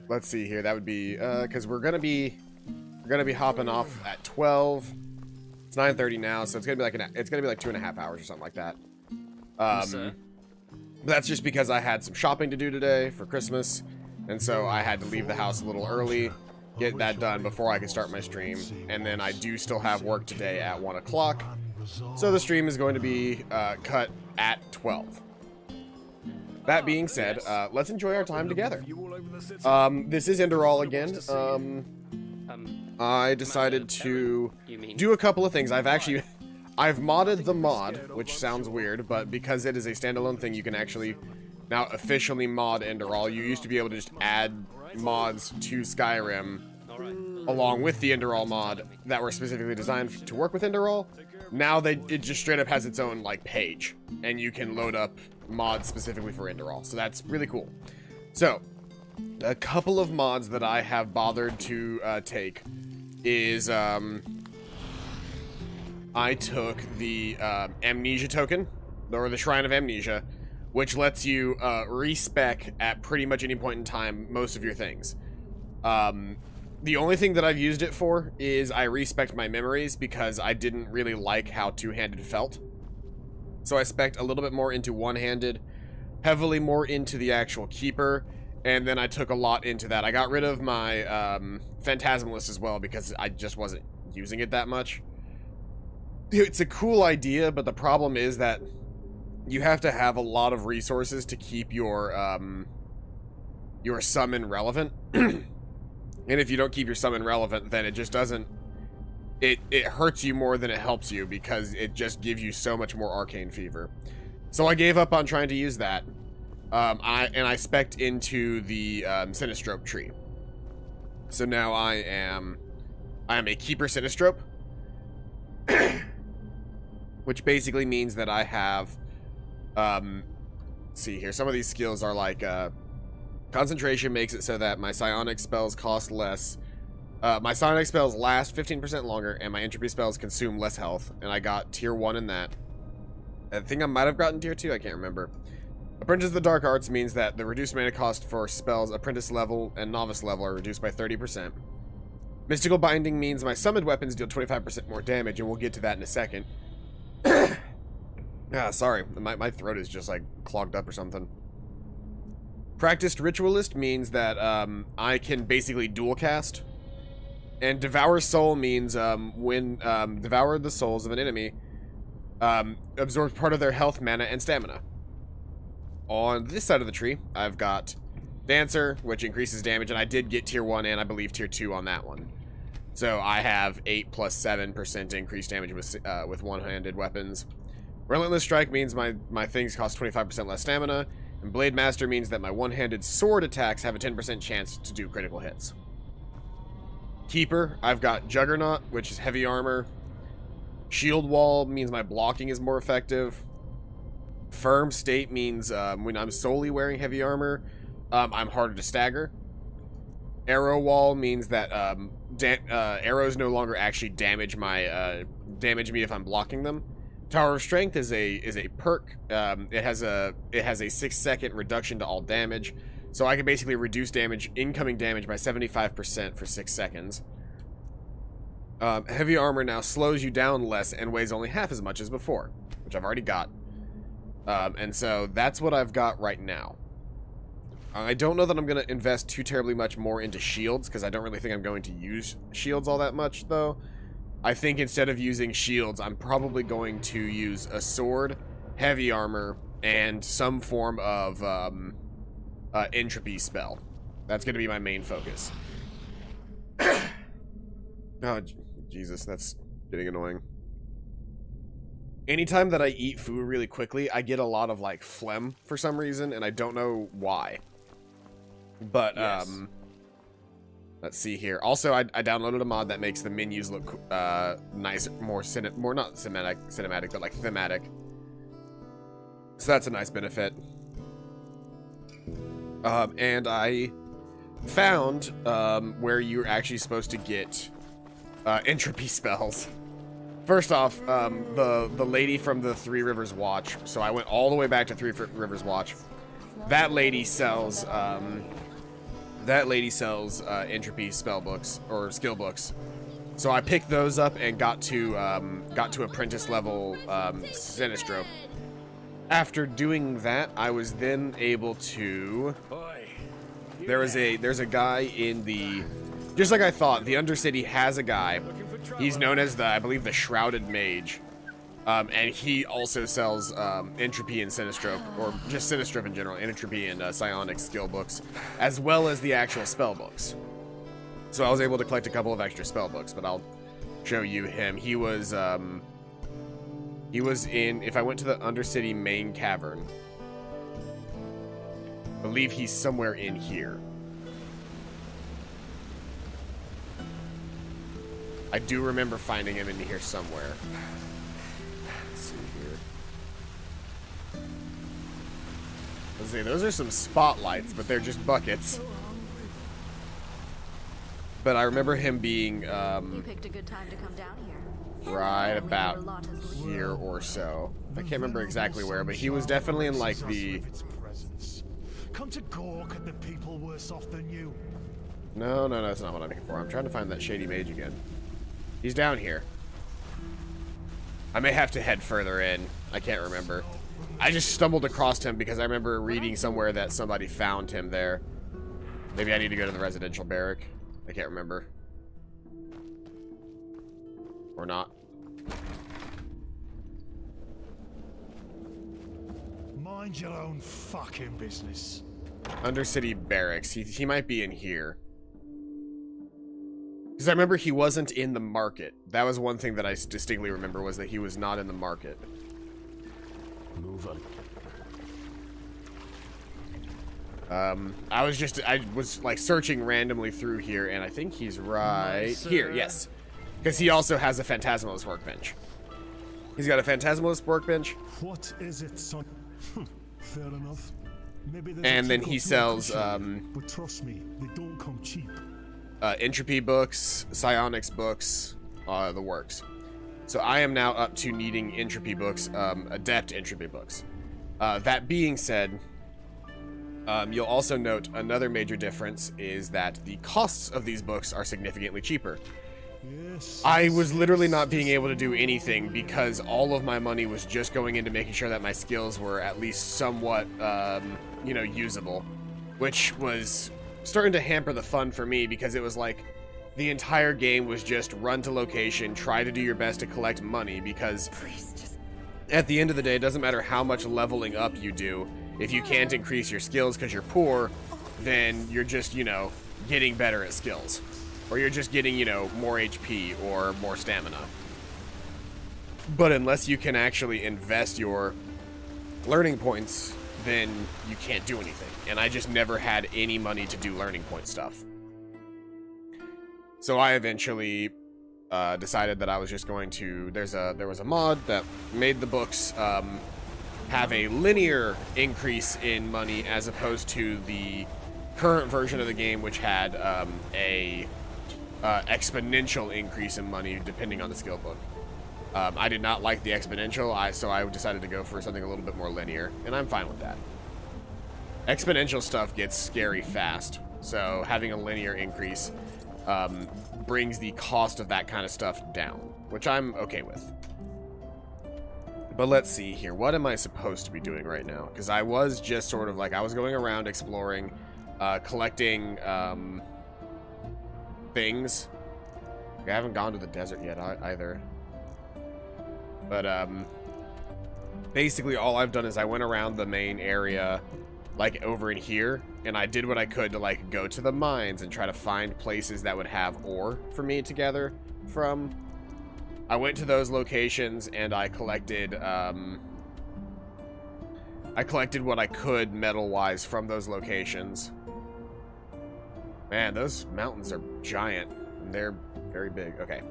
let's see here. That would be because we're gonna be hopping off at 12. It's 9:30 now, so it's gonna be like it's gonna be like 2.5 hours or something like that. That's just because I had some shopping to do today for Christmas, and so I had to leave the house a little early, get that done before I could start my stream, and then I do still have work today at 1 o'clock, so the stream is going to be cut at 12. That being said, let's enjoy our time together. This is Enderal again. I decided to do a couple of things. I've modded the mod, which sounds weird, but because it is a standalone thing, you can actually now officially mod Enderal. You used to be able to just add mods to Skyrim along with the Enderal mod that were specifically designed to work with Enderal. Now it just straight up has its own like page, and you can load up mods specifically for Enderal. So that's really cool. So a couple of mods that I have bothered to take is I took the Amnesia token, or the Shrine of Amnesia, which lets you respec at pretty much any point in time most of your things. The only thing that I've used it for is I respec'd my memories because I didn't really like how two-handed felt. So I spec'd a little bit more into one-handed, heavily more into the actual keeper, and then I took a lot into that. I got rid of my Phantasmalist as well because I just wasn't using it that much. It's a cool idea, but the problem is that you have to have a lot of resources to keep your summon relevant. And if you don't keep your summon relevant, then it just doesn't... It hurts you more than it helps you because it just gives you so much more arcane fever. So I gave up on trying to use that. I spec'd into the Sinistrope tree. So now I am a keeper Sinistrope. Which basically means that I have... let's see here. Some of these skills are like... concentration makes it so that my psionic spells cost less. My psionic spells last 15% longer, and my entropy spells consume less health. And I got tier 1 in that. I think I might have gotten tier 2, I can't remember. Apprentice of the Dark Arts means that the reduced mana cost for spells apprentice level and novice level are reduced by 30%. Mystical Binding means my summoned weapons deal 25% more damage, and we'll get to that in a second. Sorry, my throat is just like clogged up or something. Practiced Ritualist means that I can basically dual cast. And Devour Soul means when Devour the souls of an enemy absorbs part of their health, mana, and stamina. On this side of the tree, I've got Dancer, which increases damage, and I did get tier 1 and I believe tier 2 on that one. So I have 8 plus 7% increased damage with one-handed weapons. Relentless Strike means my things cost 25% less stamina. And Blade Master means that my one-handed sword attacks have a 10% chance to do critical hits. Keeper, I've got Juggernaut, which is heavy armor. Shield Wall means my blocking is more effective. Firm State means when I'm solely wearing heavy armor, I'm harder to stagger. Arrow Wall means that arrows no longer actually damage me if I'm blocking them. Tower of Strength is a perk. It has a 6-second reduction to all damage, so I can basically reduce incoming damage by 75% for 6 seconds. Heavy armor now slows you down less and weighs only half as much as before, which I've already got. And so that's what I've got right now. I don't know that I'm going to invest too terribly much more into shields, because I don't really think I'm going to use shields all that much, though. I think instead of using shields, I'm probably going to use a sword, heavy armor, and some form of entropy spell. That's going to be my main focus. Oh, Jesus, that's getting annoying. Anytime that I eat food really quickly, I get a lot of, like, phlegm for some reason, and I don't know why. But, yes. Let's see here. Also, I downloaded a mod that makes the menus look nice, more not cinematic, but like thematic. So that's a nice benefit. And I found where you're actually supposed to get entropy spells. First off, the lady from the Three Rivers Watch. So I went all the way back to Three Rivers Watch. That lady sells that lady sells entropy spell books or skill books. So I picked those up and got to apprentice level Sinistrope. After doing that, I was then able to. There's a guy in the, just like I thought, the Undercity has a guy. He's known as I believe the Shrouded Mage, and he also sells entropy and Sinistrope, or just Sinistrope in general, entropy and psionic skill books, as well as the actual spell books. So I was able to collect a couple of extra spell books, but I'll show you him. He was in, if I went to the Undercity main cavern, I believe he's somewhere in here. I do remember finding him in here somewhere. Let's see here. Let's see, those are some spotlights, but they're just buckets. But I remember him being, you picked a good time to come down here. Right about here or so. I can't remember exactly where, but he was definitely in like the. Come to Gork and the people worse off than you. No, that's not what I'm looking for. I'm trying to find that shady mage again. He's down here. I may have to head further in. I can't remember. I just stumbled across him because I remember reading somewhere that somebody found him there. Maybe I need to go to the residential barrack. I can't remember. Or not. Mind your own fucking business. Undercity barracks. He might be in here. Because I remember he wasn't in the market. That was one thing that I distinctly remember, was that he was not in the market. Move on. I was like searching randomly through here, and I think he's right here, yes. Because he also has a Phantasmalist workbench. He's got a Phantasmalist workbench. What is it, son? Fair enough. Maybe and then he sells, but trust me, they don't come cheap. entropy books, psionics books, the works. So I am now up to needing entropy books, adept entropy books. That being said, you'll also note another major difference is that the costs of these books are significantly cheaper. Yes. I was literally not being able to do anything because all of my money was just going into making sure that my skills were at least somewhat, you know, usable, which was starting to hamper the fun for me because it was like the entire game was just run to location, try to do your best to collect money, because at the end of the day, it doesn't matter how much leveling up you do. If you can't increase your skills because you're poor, then you're just, you know, getting better at skills. Or you're just getting, you know, more HP or more stamina. But unless you can actually invest your learning points, then you can't do anything. And I just never had any money to do learning point stuff. So I eventually decided that I was just going to... There was a mod that made the books have a linear increase in money as opposed to the current version of the game, which had a exponential increase in money depending on the skill book. I did not like the exponential, so I decided to go for something a little bit more linear, and I'm fine with that. Exponential stuff gets scary fast, so having a linear increase brings the cost of that kind of stuff down, which I'm okay with. But let's see here. What am I supposed to be doing right now? Because I was just sort of like, I was going around exploring, collecting things. I haven't gone to the desert yet either. But basically all I've done is I went around the main area, like over in here, and I did what I could to like go to the mines and try to find places that would have ore for me to gather from. I went to those locations and I collected what I could metal-wise from those locations. Man, those mountains are giant. They're very big. Okay.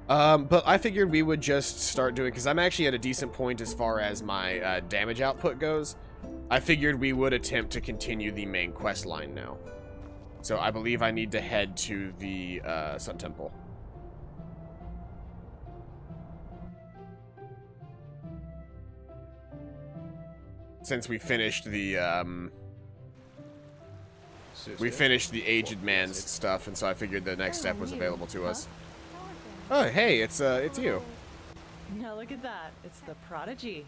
But I figured we would just start doing, because I'm actually at a decent point as far as my damage output goes. I figured we would attempt to continue the main quest line now. So I believe I need to head to the Sun Temple. Since we finished the we finished the aged man's stuff, and so I figured the next step was available to us. Oh, hey, it's you. Now look at that. It's the Prodigy.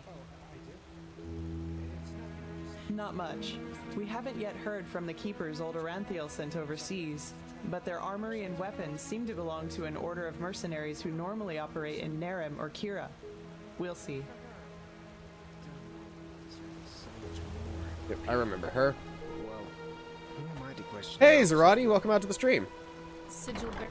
Not much. We haven't yet heard from the keepers old Aranthiel sent overseas, but their armory and weapons seem to belong to an order of mercenaries who normally operate in Nerem or Kira. We'll see. Yep, I remember her. Well, who am I to question? Hey, Zarati, welcome out to the stream. Sigil bear.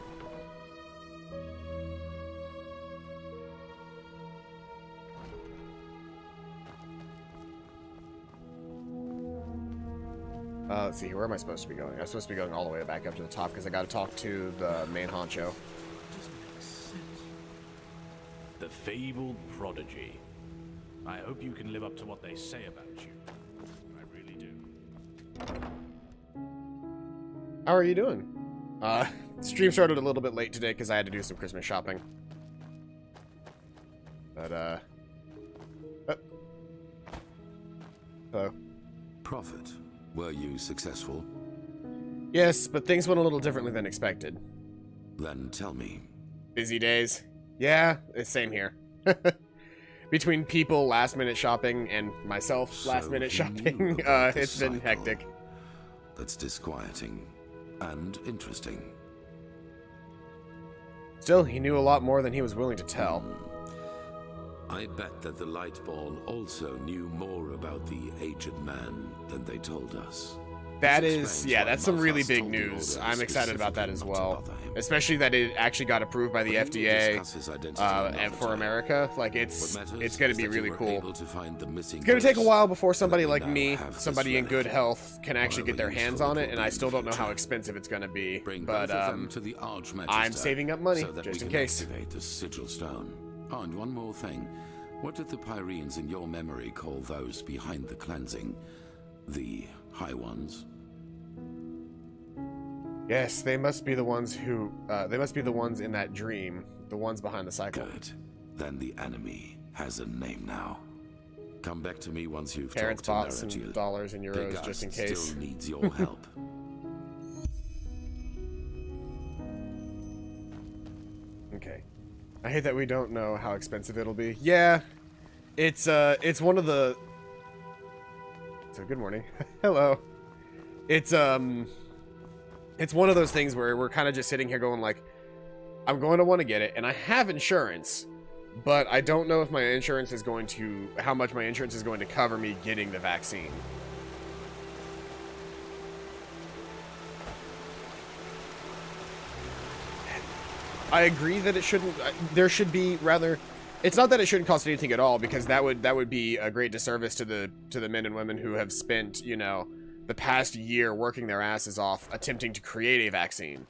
Let's see, where am I supposed to be going? I'm supposed to be going all the way back up to the top because I got to talk to the main honcho. The fabled Prodigy. I hope you can live up to what they say about you. I really do. How are you doing? Stream started a little bit late today because I had to do some Christmas shopping. But, oh. Hello. Prophet, were you successful? Yes, but things went a little differently than expected. Then tell me. Busy days. Yeah, it's same here. Between people last-minute shopping and myself So last-minute he shopping, knew about it's this been cycle. hectic. That's disquieting and interesting. Still, he knew a lot more than he was willing to tell. I bet that the Light Ball also knew more about the aged man than they told us. That This is, explains yeah, why that's some really Malphas big told the news. Order I'm excited about that specifically as not to well. bother him. Especially that it actually got approved by the But he will FDA discuss his identity and another for time. America. Like, What it's matters going to is be that you really were cool. able to find the missing It's going to take a verse, while before and that somebody we like now me, have this somebody in good relic. health, can actually get their However hands useful on it it, will and be I in still don't know how future. expensive it's going to be. Bring But both of them to the Archmagister I'm saving up money, so that just we in can case. activate the sigil stone. Oh, and one more thing. What did the Pyreans in your memory call those behind the cleansing? The High Ones? Yes, they must be the ones who, they must be the ones in that dream, the ones behind the cycle. Good. Then the enemy has a name now. Come back to me once you've Parents talked bought to some Neratiel. dollars and euros Pegasus just in case. still needs your help. Okay. I hate that we don't know how expensive it'll be. Yeah, it's one of the. So good morning. Hello. It's one of those things where we're kind of just sitting here going like, I'm going to want to get it, and I have insurance, but I don't know if my insurance is going to, how much my insurance is going to cover me getting the vaccine. I agree that it shouldn't. There should be rather. It's not that it shouldn't cost anything at all, because that would be a great disservice to the men and women who have spent, you know, the past year working their asses off attempting to create a vaccine.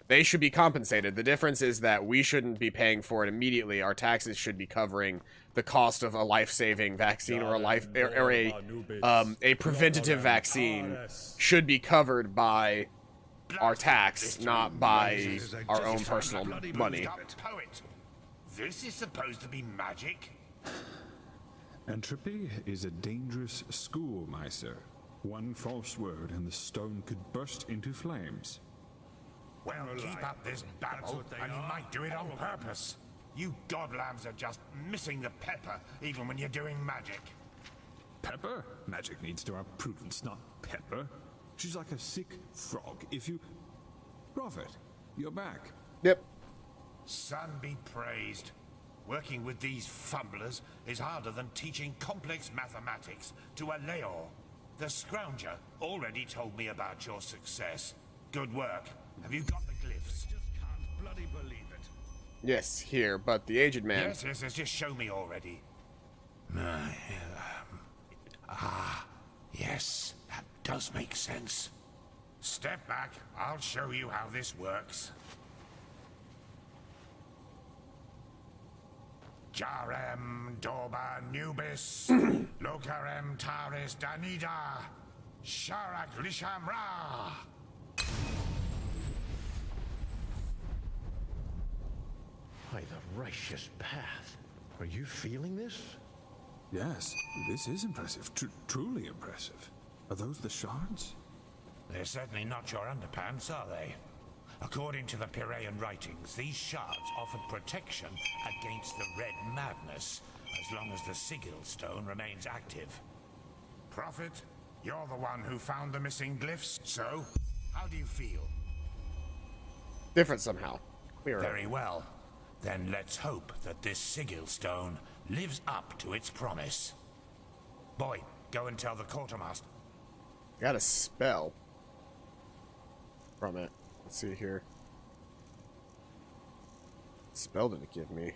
They should be compensated. The difference is that we shouldn't be paying for it immediately. Our taxes should be covering the cost of a life-saving vaccine or a preventative vaccine should be covered by our tax, not by our own personal money. Poet. This is supposed to be magic? Entropy is a dangerous school, my sir. One false word and the stone could burst into flames. Well, keep up this babble, and you might do it on purpose. You godlams are just missing the pepper, even when you're doing magic. Pepper? Magic needs to have prudence, not pepper. She's like a sick frog. If you... Prophet, you're back. Yep. Sun be praised. Working with these fumblers is harder than teaching complex mathematics to a Leor. The Scrounger already told me about your success. Good work. Have you got the glyphs? Just can't bloody believe it. Yes, here, but the aged man. Yes, just show me already. Yes, that does make sense. Step back, I'll show you how this works. Jarem Dorba Nubis, Lokarem Taris Danida, Sharak Lishamra. By the righteous path. Are you feeling this? Yes, this is impressive. Truly impressive. Are those the shards? They're certainly not your underpants, are they? According to the Piraean writings, these shards offered protection against the Red Madness, as long as the sigil stone remains active. Prophet, you're the one who found the missing glyphs, so how do you feel? Different somehow. Clearer. Very well. Then let's hope that this sigil stone lives up to its promise. Boy, go and tell the quartermaster. Got a spell from it. Let's see here. What spell did it give me?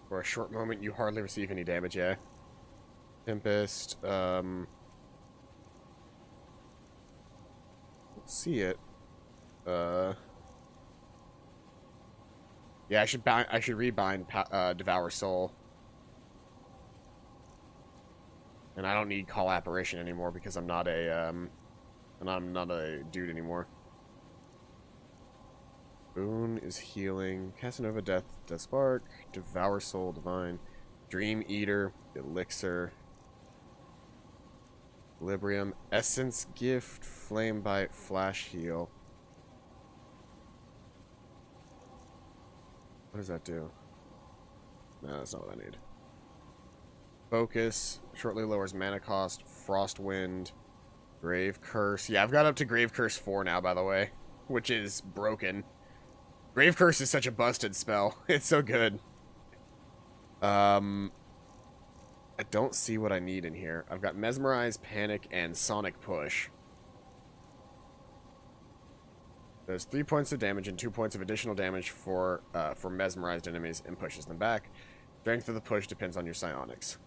For a short moment, you hardly receive any damage, yeah. Tempest, let's see it. Yeah, I should rebind Devour Soul. And I don't need Call Apparition anymore because I'm not a dude anymore. Boon is healing. Casanova Death Spark. Devour Soul Divine. Dream Eater. Elixir. Equilibrium. Essence Gift. Flame Bite. Flash Heal. What does that do? No, that's not what I need. Focus. Shortly lowers mana cost. Frostwind. Grave Curse. Yeah, I've got up to Grave Curse 4 now, by the way. Which is broken. Grave Curse is such a busted spell. It's so good. I don't see what I need in here. I've got Mesmerize, Panic, and Sonic Push. There's 3 points of damage and 2 points of additional damage for mesmerized enemies and pushes them back. Strength of the push depends on your psionics.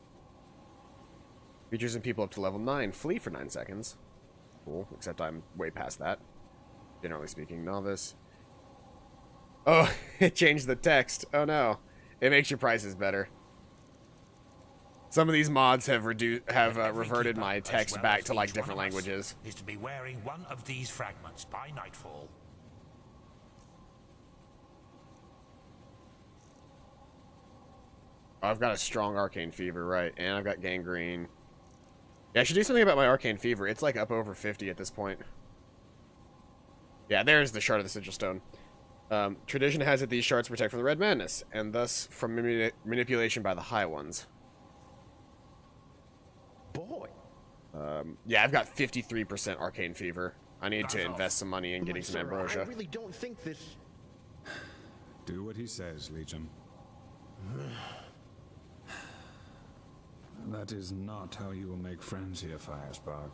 Creatures and people up to level 9 flee for 9 seconds. Cool, except I'm way past that. Generally speaking, novice. Oh, it changed the text. Oh no. It makes your prices better. Some of these mods have reverted my text back to like different languages. Is to be wearing one of these fragments by nightfall. I've got a strong arcane fever, right? And I've got gangrene. Yeah, I should do something about my arcane fever. It's like up over 50 at this point. Yeah, there's the shard of the sigil stone. Tradition has it these shards protect from the Red Madness, and thus from manipulation by the High Ones. Boy. Yeah, I've got 53% arcane fever. I need to invest some money in getting some Sir, ambrosia. I really don't think this... Do what he says, Legion. That is not how you will make friends here, Firespark.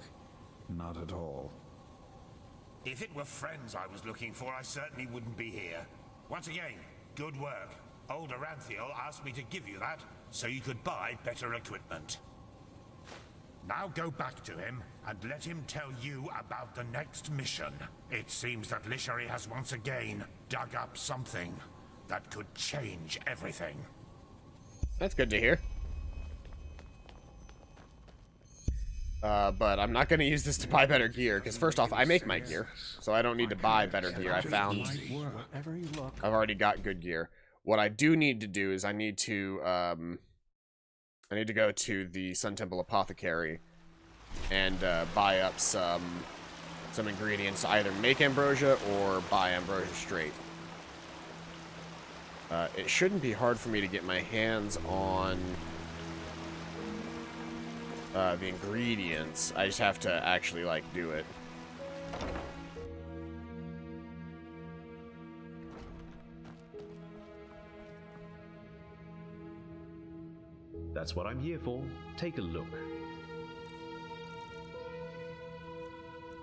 Not at all. If it were friends I was looking for, I certainly wouldn't be here. Once again, good work. Old Aranthiel asked me to give you that, so you could buy better equipment. Now go back to him, and let him tell you about the next mission. It seems that Lishari has once again dug up something that could change everything. That's good to hear. But I'm not going to use this to buy better gear, because first off, I make my gear, so I don't need to buy better gear. I've already got good gear. What I do need to do is I need to go to the Sun Temple Apothecary and buy up some ingredients to either make ambrosia or buy ambrosia straight. It shouldn't be hard for me to get my hands on the ingredients. I just have to actually, like, do it. That's what I'm here for. Take a look.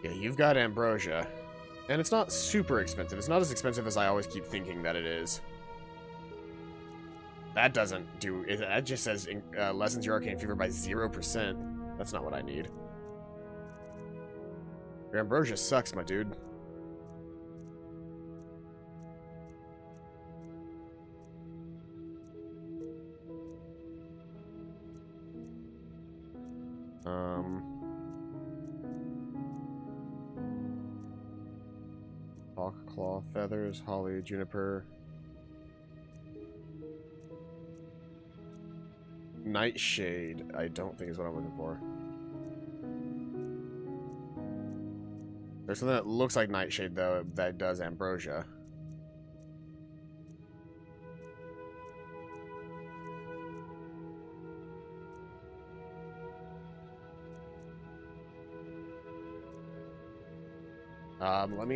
Yeah, you've got ambrosia. And it's not super expensive. It's not as expensive as I always keep thinking that it is. That doesn't do... That just says lessens your arcane fever by 0%. That's not what I need. Your ambrosia sucks, my dude. Hawk claw, feathers, holly, juniper. Nightshade, I don't think is what I'm looking for. There's something that looks like Nightshade, though, that does ambrosia. Let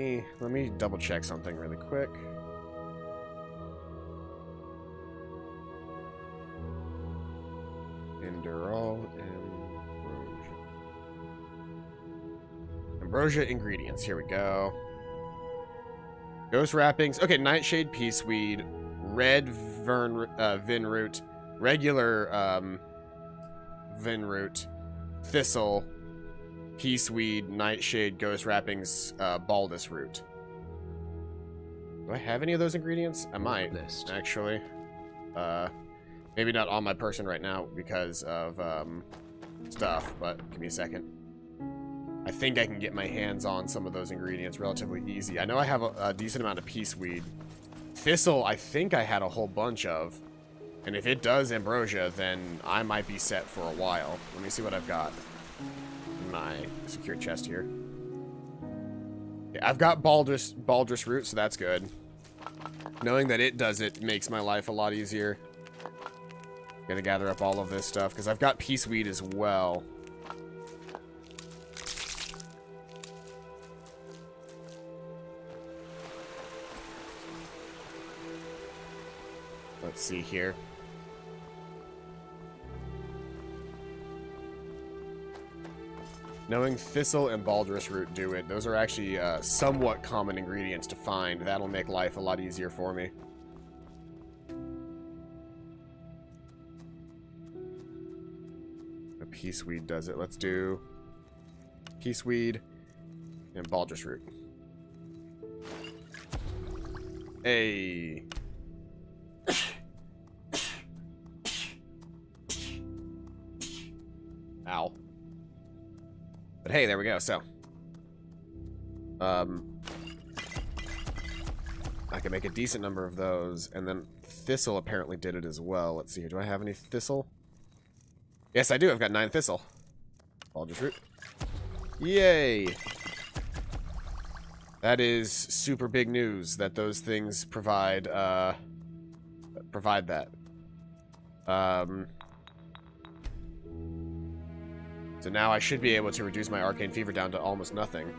me double check something really quick. Enderal, ambrosia ingredients. Here we go. Ghost wrappings. Okay, Nightshade, peaceweed, red vin root, regular vin root, thistle, peaceweed, nightshade, ghost wrappings, baldus root. Do I have any of those ingredients? I might, actually. Maybe not on my person right now because of stuff, but give me a second. I think I can get my hands on some of those ingredients relatively easy. I know I have a decent amount of peaceweed. Thistle, I think I had a whole bunch of. And if it does ambrosia, then I might be set for a while. Let me see what I've got in my secure chest here. Okay, I've got baldrus root, so that's good. Knowing that it does it makes my life a lot easier. Gotta gather up all of this stuff, because I've got peaceweed as well. Let's see here. Knowing thistle and baldrus root do it, those are actually somewhat common ingredients to find. That'll make life a lot easier for me. A peaceweed does it. Let's do peaceweed and baldrus root. Hey. Ow. But hey, there we go. So, I can make a decent number of those, and then thistle apparently did it as well. Let's see here. Do I have any thistle? Yes, I do. I've got 9 thistle. Baldrus root. Yay! That is super big news that those things provide that. So now I should be able to reduce my arcane fever down to almost nothing.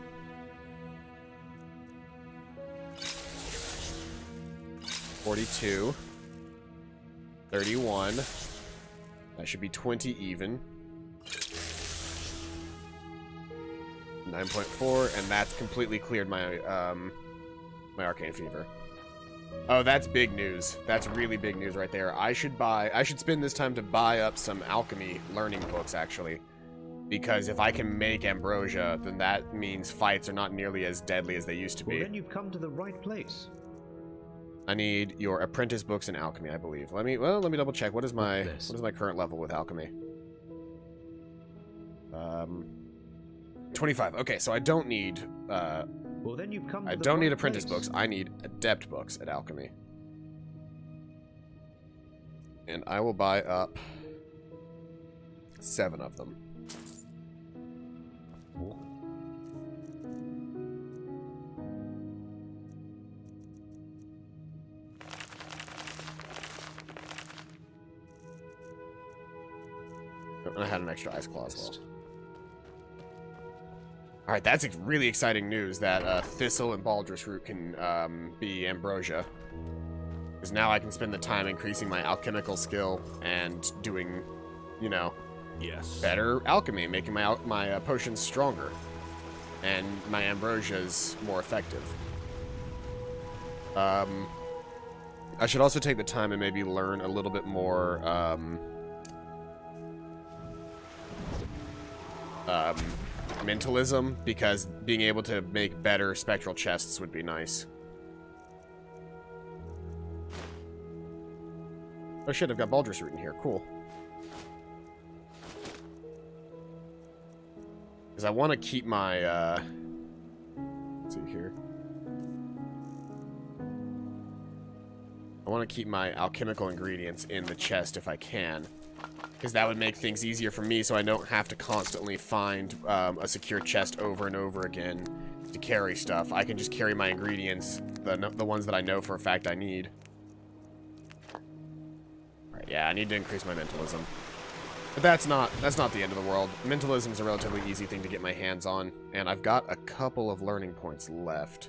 42. 31. That should be 20 even. 9.4, and that's completely cleared my my arcane fever. Oh, that's big news. That's really big news right there. I should spend this time to buy up some alchemy learning books, actually. Because if I can make ambrosia, then that means fights are not nearly as deadly as they used to be. Well, then you've come to the right place. I need your apprentice books in alchemy, I believe. Let me double check. What is my current level with alchemy? 25. Okay, so I don't need well, then you've come to I don't need apprentice books. I need adept books at alchemy. And I will buy up 7 of them. And I had an extra ice claw as well. Alright, that's really exciting news that thistle and baldrus root can be ambrosia. Because now I can spend the time increasing my alchemical skill and doing, you know, better alchemy, making my potions stronger. And my ambrosias more effective. I should also take the time and maybe learn a little bit more mentalism, because being able to make better spectral chests would be nice. Oh shit, I've got baldrus root in here. Cool. Because I want to keep my, let's see here. I want to keep my alchemical ingredients in the chest if I can. Because that would make things easier for me so I don't have to constantly find a secure chest over and over again to carry stuff. I can just carry my ingredients, the ones that I know for a fact I need. Alright, yeah, I need to increase my mentalism. But that's not the end of the world. Mentalism is a relatively easy thing to get my hands on, and I've got a couple of learning points left.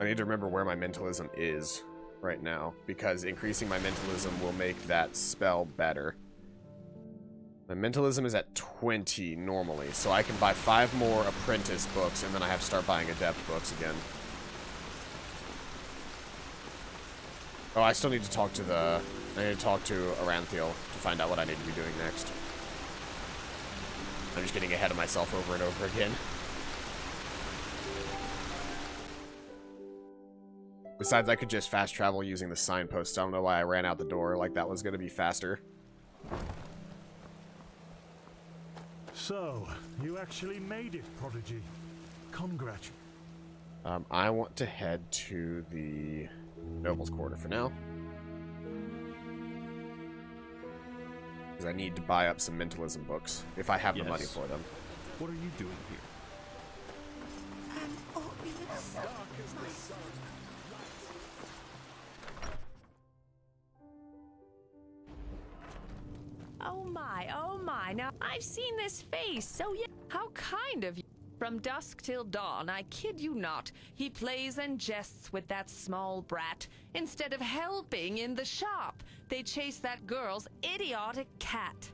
I need to remember where my mentalism is right now, because increasing my mentalism will make that spell better. My mentalism is at 20 normally, so I can buy 5 more apprentice books, and then I have to start buying adept books again. Oh, I still need to talk to I need to talk to Aranthiel to find out what I need to be doing next. I'm just getting ahead of myself over and over again. Besides, I could just fast travel using the signpost. I don't know why I ran out the door like that was going to be faster. So, you actually made it, Prodigy. Congratulations. I want to head to the Noble's Quarter for now. Because I need to buy up some mentalism books, if I have the money for them. What are you doing here? Oh my, now I've seen this face, so yeah, how kind of you. From dusk till dawn, I kid you not, he plays and jests with that small brat. Instead of helping in the shop, they chase that girl's idiotic cat.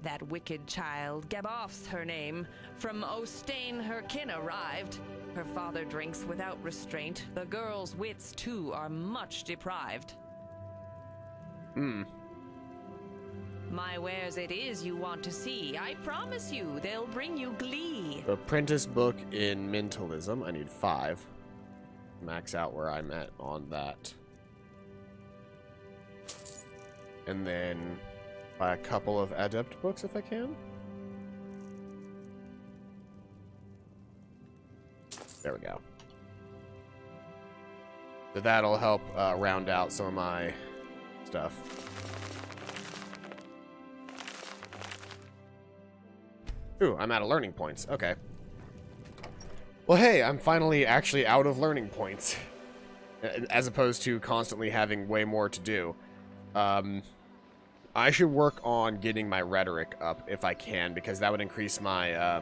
That wicked child, Gaboff's her name, from Ostain her kin arrived. Her father drinks without restraint, the girl's wits too are much deprived. My wares it is you want to see. I promise you, they'll bring you glee. Apprentice book in mentalism. I need 5. Max out where I'm at on that. And then buy a couple of adept books if I can. There we go. So that'll help round out some of my stuff. Ooh, I'm out of learning points. Okay. Well, hey, I'm finally actually out of learning points. As opposed to constantly having way more to do. I should work on getting my rhetoric up if I can, because that would increase my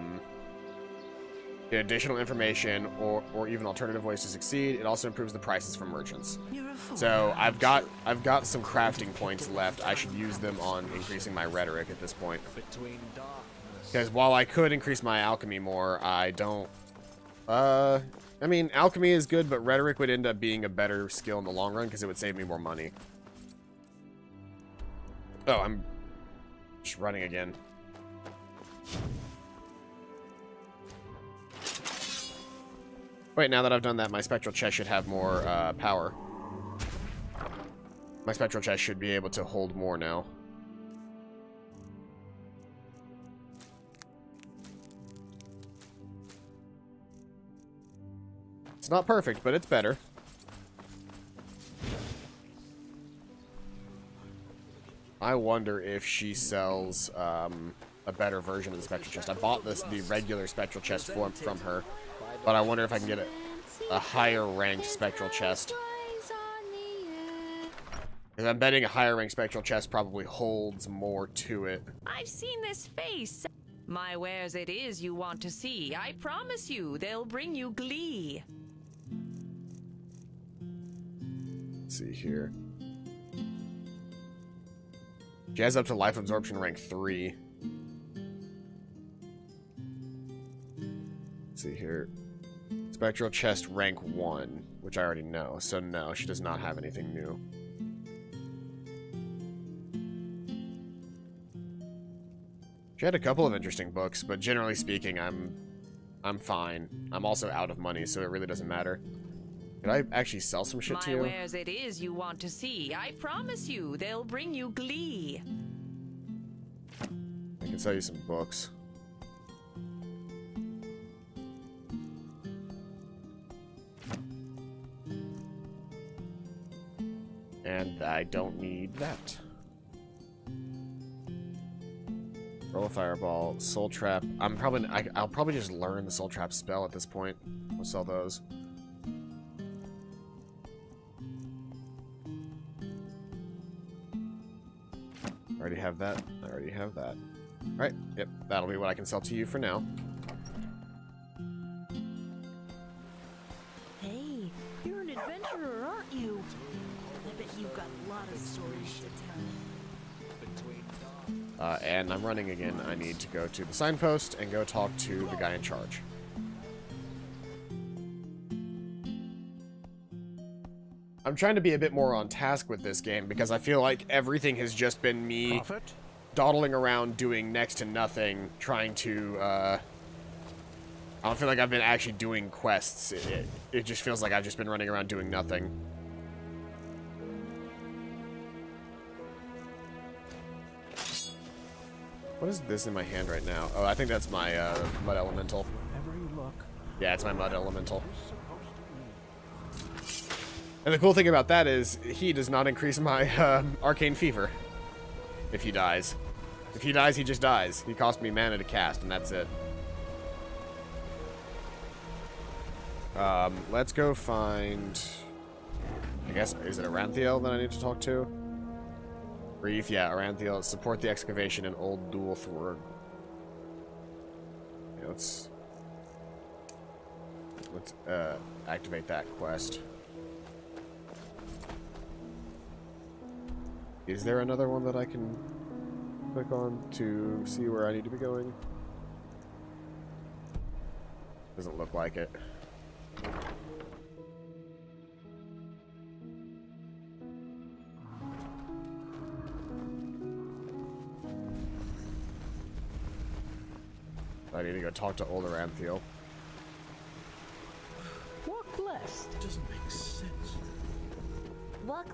additional information or even alternative ways to succeed. It also improves the prices for merchants. So I've got some crafting points left. I should use them on increasing my rhetoric at this point. Because while I could increase my alchemy more, I don't... I mean, alchemy is good, but rhetoric would end up being a better skill in the long run because it would save me more money. Oh, I'm just running again. Wait, now that I've done that, my spectral chest should have more power. My spectral chest should be able to hold more now. It's not perfect, but it's better. I wonder if she sells a better version of the spectral chest. I bought the regular spectral chest from her, but I wonder if I can get a higher ranked spectral chest. Because I'm betting a higher ranked spectral chest probably holds more to it. I've seen this face. My wares it is you want to see. I promise you, they'll bring you glee. Let's see here. She has up to life absorption rank 3. Let's see here. Spectral chest rank 1, which I already know. So no, she does not have anything new. She had a couple of interesting books, but generally speaking, I'm fine. I'm also out of money, so it really doesn't matter. Could I actually sell some shit to you? My wares it is you want to see. I promise you, they'll bring you glee. I can sell you some books. And I don't need that. Roll a fireball, soul trap. I'll probably just learn the soul trap spell at this point. We'll sell those. I already have that. I already have that. Alright, yep, that'll be what I can sell to you for now. Hey, you're an adventurer, aren't you? I bet you've got a lot of stories to tell. And I'm running again. I need to go to the signpost and go talk to the guy in charge. I'm trying to be a bit more on task with this game because I feel like everything has just been me dawdling around doing next to nothing, trying to, I don't feel like I've been actually doing quests. It just feels like I've just been running around doing nothing. What is this in my hand right now? Oh, I think that's my mud elemental. Yeah, it's my mud elemental. And the cool thing about that is he does not increase my arcane fever if he dies. If he dies, he just dies. He cost me mana to cast, and that's it. Let's go find... I guess, is it Aranthiel that I need to talk to? Brief, yeah, Aranthiel. Support the excavation in Old Dulthward. Yeah, let's activate that quest. Is there another one that I can click on to see where I need to be going? Doesn't look like it. I need to go talk to Old Aranthiel. Walk blessed. Doesn't make sense. Walk.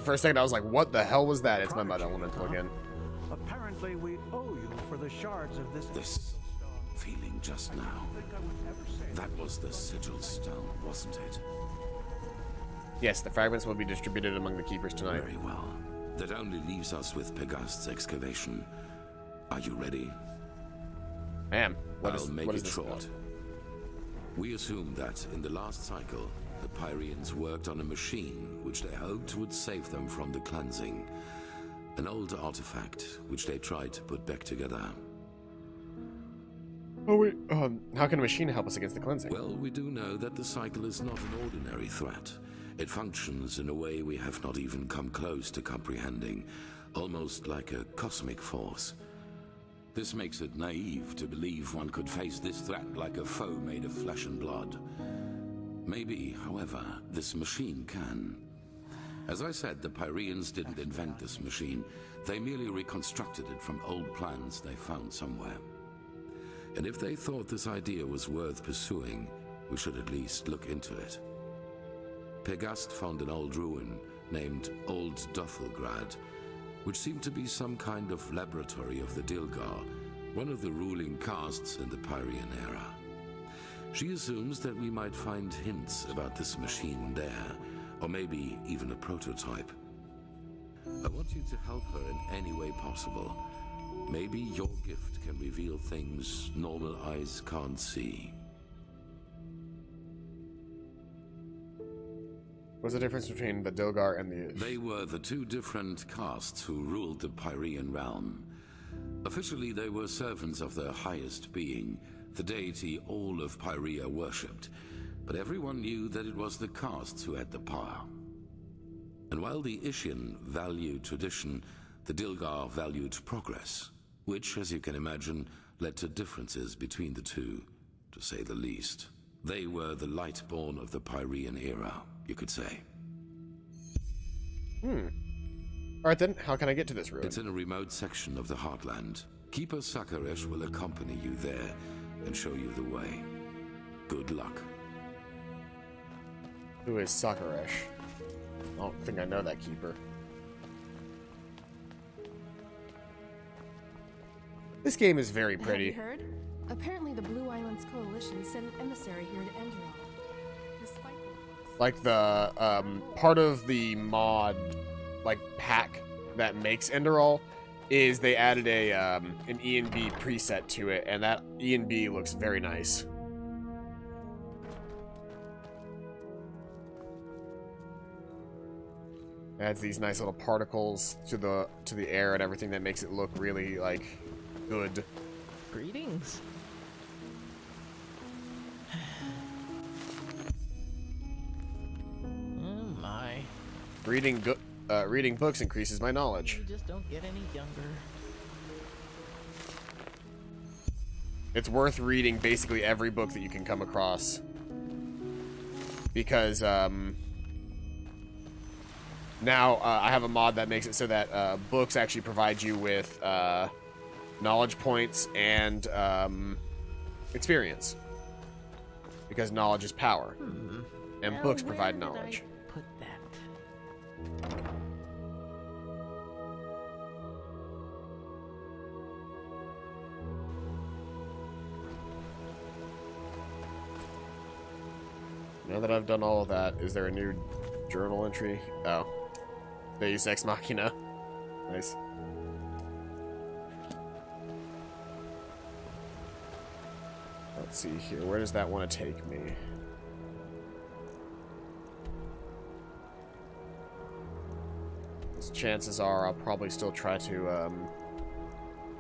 For a second, I was like, what the hell was that? It's my mud elemental again. Apparently, we owe you for the shards of this... This feeling just now. That was the sigil stone, wasn't it? Yes, the fragments will be distributed among the keepers tonight. Very well. That only leaves us with Pegast's excavation. Are you ready? I am. I'll make it short. We assume that in the last cycle, the Pyreans worked on a machine which they hoped would save them from the cleansing. An old artifact which they tried to put back together. Oh wait, how can a machine help us against the cleansing? Well, we do know that the cycle is not an ordinary threat. It functions in a way we have not even come close to comprehending, almost like a cosmic force. This makes it naive to believe one could face this threat like a foe made of flesh and blood. Maybe, however, this machine can. As I said, the Pyreans didn't invent this machine. They merely reconstructed it from old plans they found somewhere. And if they thought this idea was worth pursuing, we should at least look into it. Pegast found an old ruin named Old Dothelgrad, which seemed to be some kind of laboratory of the Dilgar, one of the ruling castes in the Pyrean era. She assumes that we might find hints about this machine there, or maybe even a prototype. I want you to help her in any way possible. Maybe your gift can reveal things normal eyes can't see. What's the difference between the Dilgar and the... They were the two different castes who ruled the Pyrean realm. Officially, they were servants of their highest being, the deity all of Pyrea worshipped, but everyone knew that it was the castes who had the power. And while the Ishian valued tradition, the Dilgar valued progress, which, as you can imagine, led to differences between the two, to say the least. They were the light-born of the Pyrean era, you could say. Alright then, how can I get to this ruin? It's in a remote section of the Heartland. Keeper Sakaresh will accompany you there and show you the way. Good luck. Who is Sakaresh? I don't think I know that keeper. This game is very pretty. Have you heard? Apparently the Blue Islands Coalition sent an emissary here to Enderal. like the part of the mod like pack that makes Enderal is they added a an E and B preset to it, and that E and B looks very nice. Adds these nice little particles to the air and everything that makes it look really like good. Greetings. Oh my. Reading books increases my knowledge. You just don't get any younger. It's worth reading basically every book that you can come across. Because, now, I have a mod that makes it so that, books actually provide you with, knowledge points and, experience. Because knowledge is power. And Now, books provide where did knowledge. I put that? Now that I've done all of that, is there a new journal entry? Oh. Deus Ex Machina. Nice. Let's see here. Where does that want to take me? Chances are I'll probably still try to,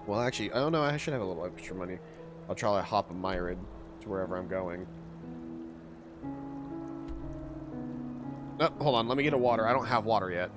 well, actually, I don't know. I should have a little extra money. I'll try to hop a myrid to wherever I'm going. No, hold on. Let me get a water. I don't have water yet.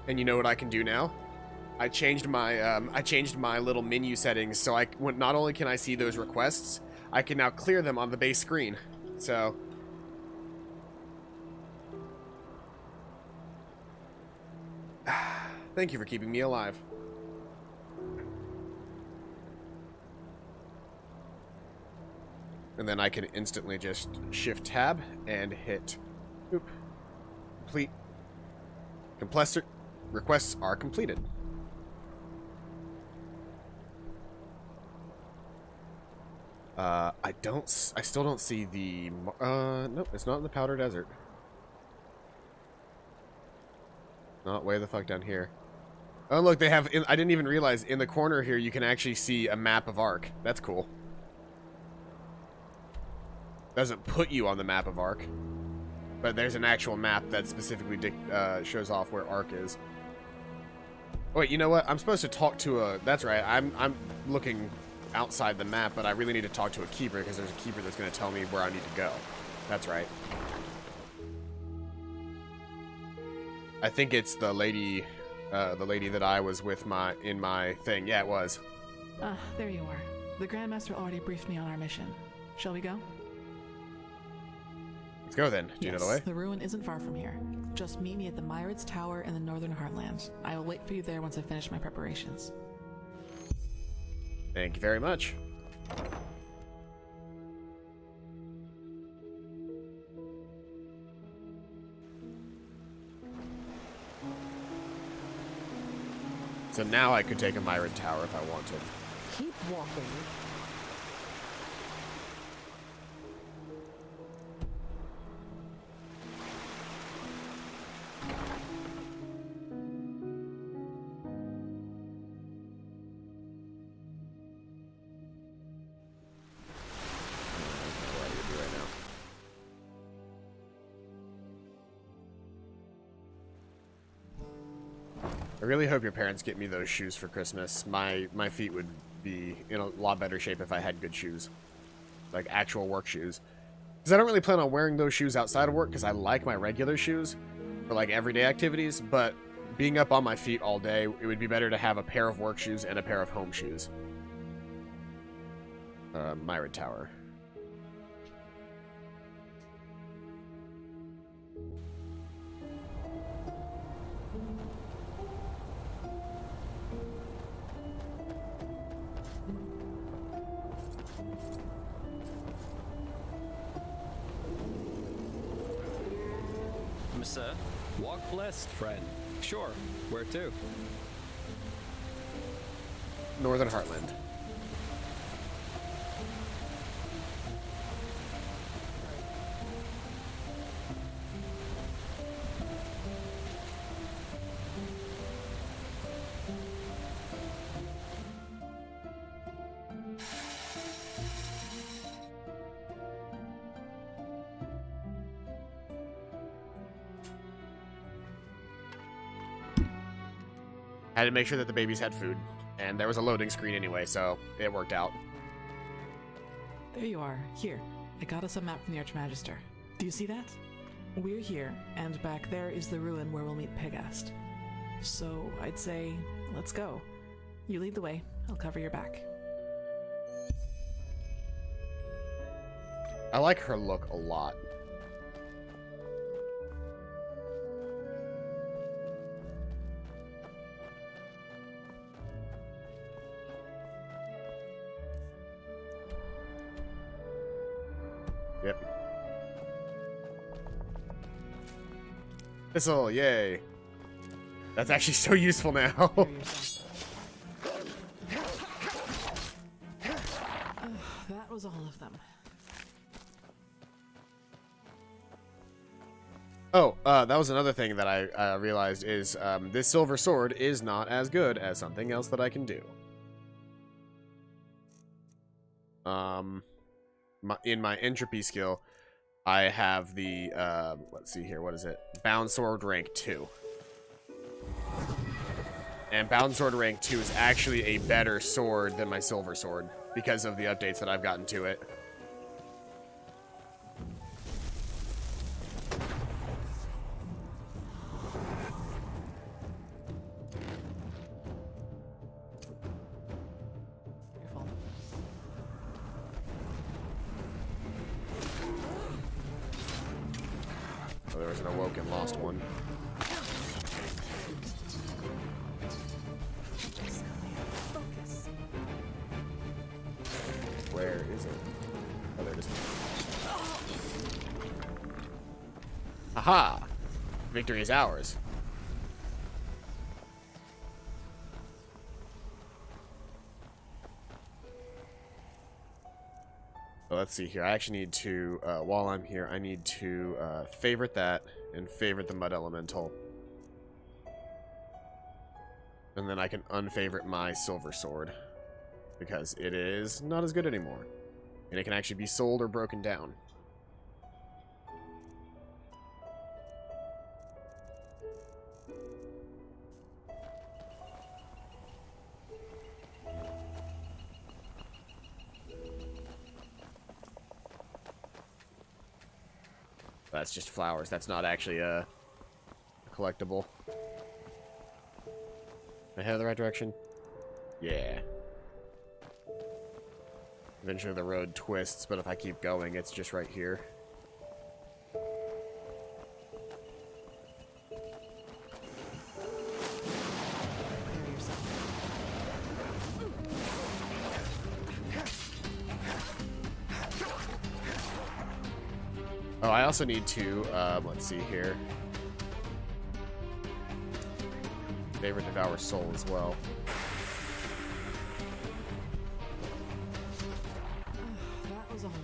And you know what I can do now? I changed my little menu settings so not only can I see those requests, I can now clear them on the base screen. So thank you for keeping me alive. And then I can instantly just shift tab and hit complete. Compressor requests are completed. I still don't see the, nope, it's not in the Powder Desert. Not way the fuck down here. Oh, look, they have, I didn't even realize, in the corner here, you can actually see a map of Ark. That's cool. Doesn't put you on the map of Ark, but there's an actual map that specifically shows off where Ark is. Oh, wait, you know what? I'm supposed to talk to a... That's right. I'm looking outside the map, but I really need to talk to a keeper because there's a keeper that's going to tell me where I need to go. That's right. I think it's the lady that I was with in my thing. Yeah, it was. There you are. The Grandmaster already briefed me on our mission. Shall we go? Let's go then. Do you know the way? The ruin isn't far from here. Just meet me at the Myrids Tower in the Northern Heartland. I will wait for you there once I finish my preparations. Thank you very much. So now I could take a Myrid Tower if I wanted. Keep walking. I really hope your parents get me those shoes for Christmas. My feet would be in a lot better shape if I had good shoes. Like actual work shoes. Because I don't really plan on wearing those shoes outside of work because I like my regular shoes for like everyday activities, but being up on my feet all day, it would be better to have a pair of work shoes and a pair of home shoes. Myrid Tower. Sir, walk blessed, friend. Sure, where to? Northern Heartland. I had to make sure that the babies had food, and there was a loading screen anyway, so it worked out. There you are. Here, I got us a map from the Archmagister. Do you see that? We're here, and back there is the ruin where we'll meet Pegast. So I'd say, let's go. You lead the way. I'll cover your back. I like her look a lot. Yep. Thistle, yay. That's actually so useful now. That was all of them. Oh, that was another thing that I realized is this silver sword is not as good as something else that I can do. In my entropy skill, I have the, let's see here, what is it? Bound Sword rank 2. And Bound Sword rank 2 is actually a better sword than my silver sword because of the updates that I've gotten to it. Oh, there was an awoken lost one. Where is it? Oh, there it is. Aha! Victory is ours. Well, let's see here. I actually need to, while I'm here, I need to favorite that and favorite the Mud Elemental. And then I can unfavorite my Silver Sword, because it is not as good anymore. And it can actually be sold or broken down. That's just flowers. That's not actually a collectible. Am I headed in the right direction? Yeah. Eventually the road twists, but if I keep going, it's just right here. Oh, I also need to, let's see here. Favorite Devour Soul as well. That was all of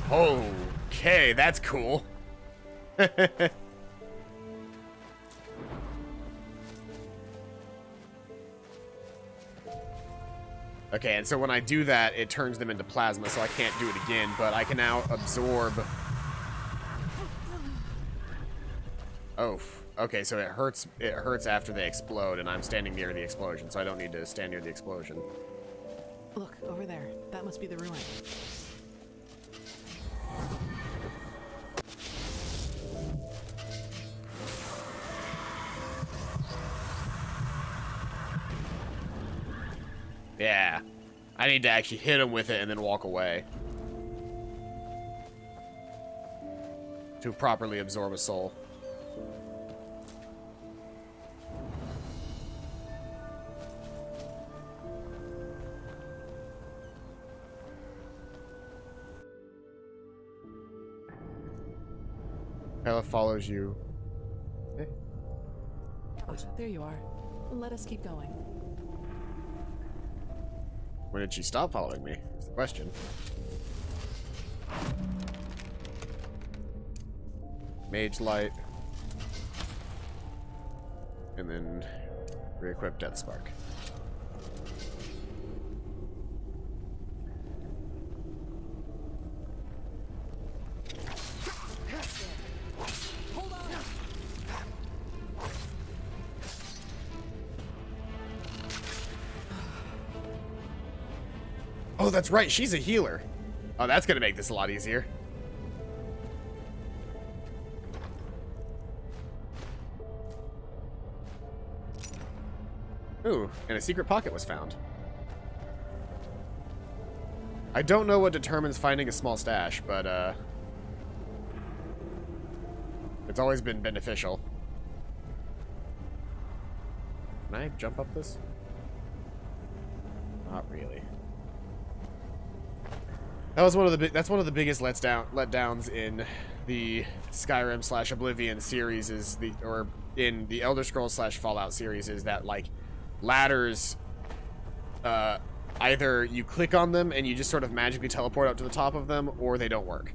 them. Okay, that's cool. Okay, and so when I do that, it turns them into plasma, so I can't do it again, but I can now absorb... Oh, okay, so it hurts after they explode, and I'm standing near the explosion, so I don't need to stand near the explosion. Look, over there. That must be the ruin. Yeah. I need to actually hit him with it and then walk away. To properly absorb a soul. Pella follows you. Okay. There you are. Let us keep going. When did she stop following me? Is the question. Mage Light. And then re-equip Death Spark. Oh, that's right. She's a healer. Oh, that's going to make this a lot easier. Ooh, and a secret pocket was found. I don't know what determines finding a small stash, but, it's always been beneficial. Can I jump up this? Not really. That was that's one of the biggest letdowns in the Skyrim / Oblivion series or in the Elder Scrolls / Fallout series is that, like, ladders, either you click on them and you just sort of magically teleport up to the top of them, or they don't work.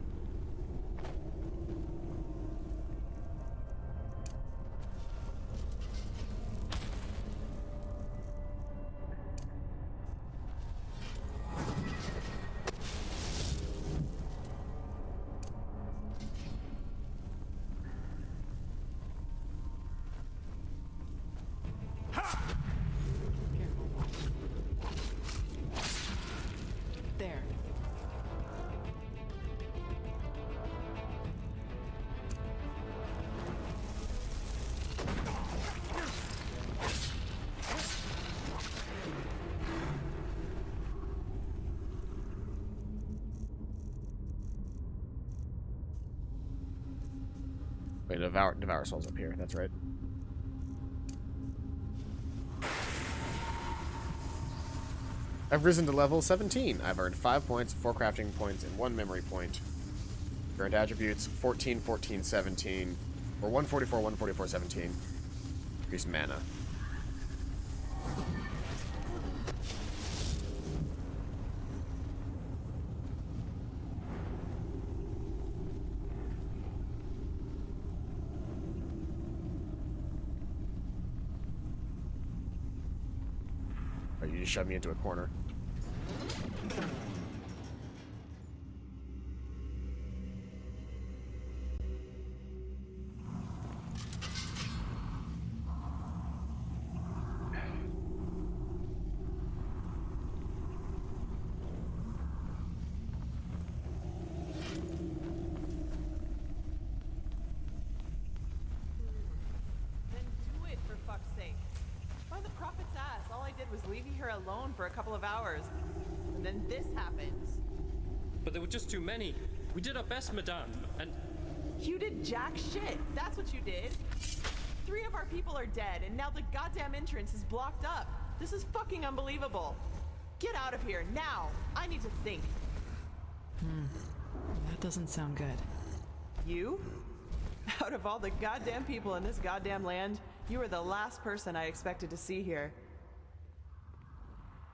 There. Wait, Devour Soul's up here. That's right. I've risen to level 17. I've earned 5 points, 4 crafting points, and 1 memory point. Current attributes 14, 14, 17. Or 144, 144, 17. Increase mana. Oh, you just shoved me into a corner. Leave you here alone for a couple of hours. And then this happens. But there were just too many. We did our best, madame, and... You did jack shit. That's what you did. 3 of our people are dead, and now the goddamn entrance is blocked up. This is fucking unbelievable. Get out of here, now. I need to think. That doesn't sound good. You? Out of all the goddamn people in this goddamn land, you were the last person I expected to see here.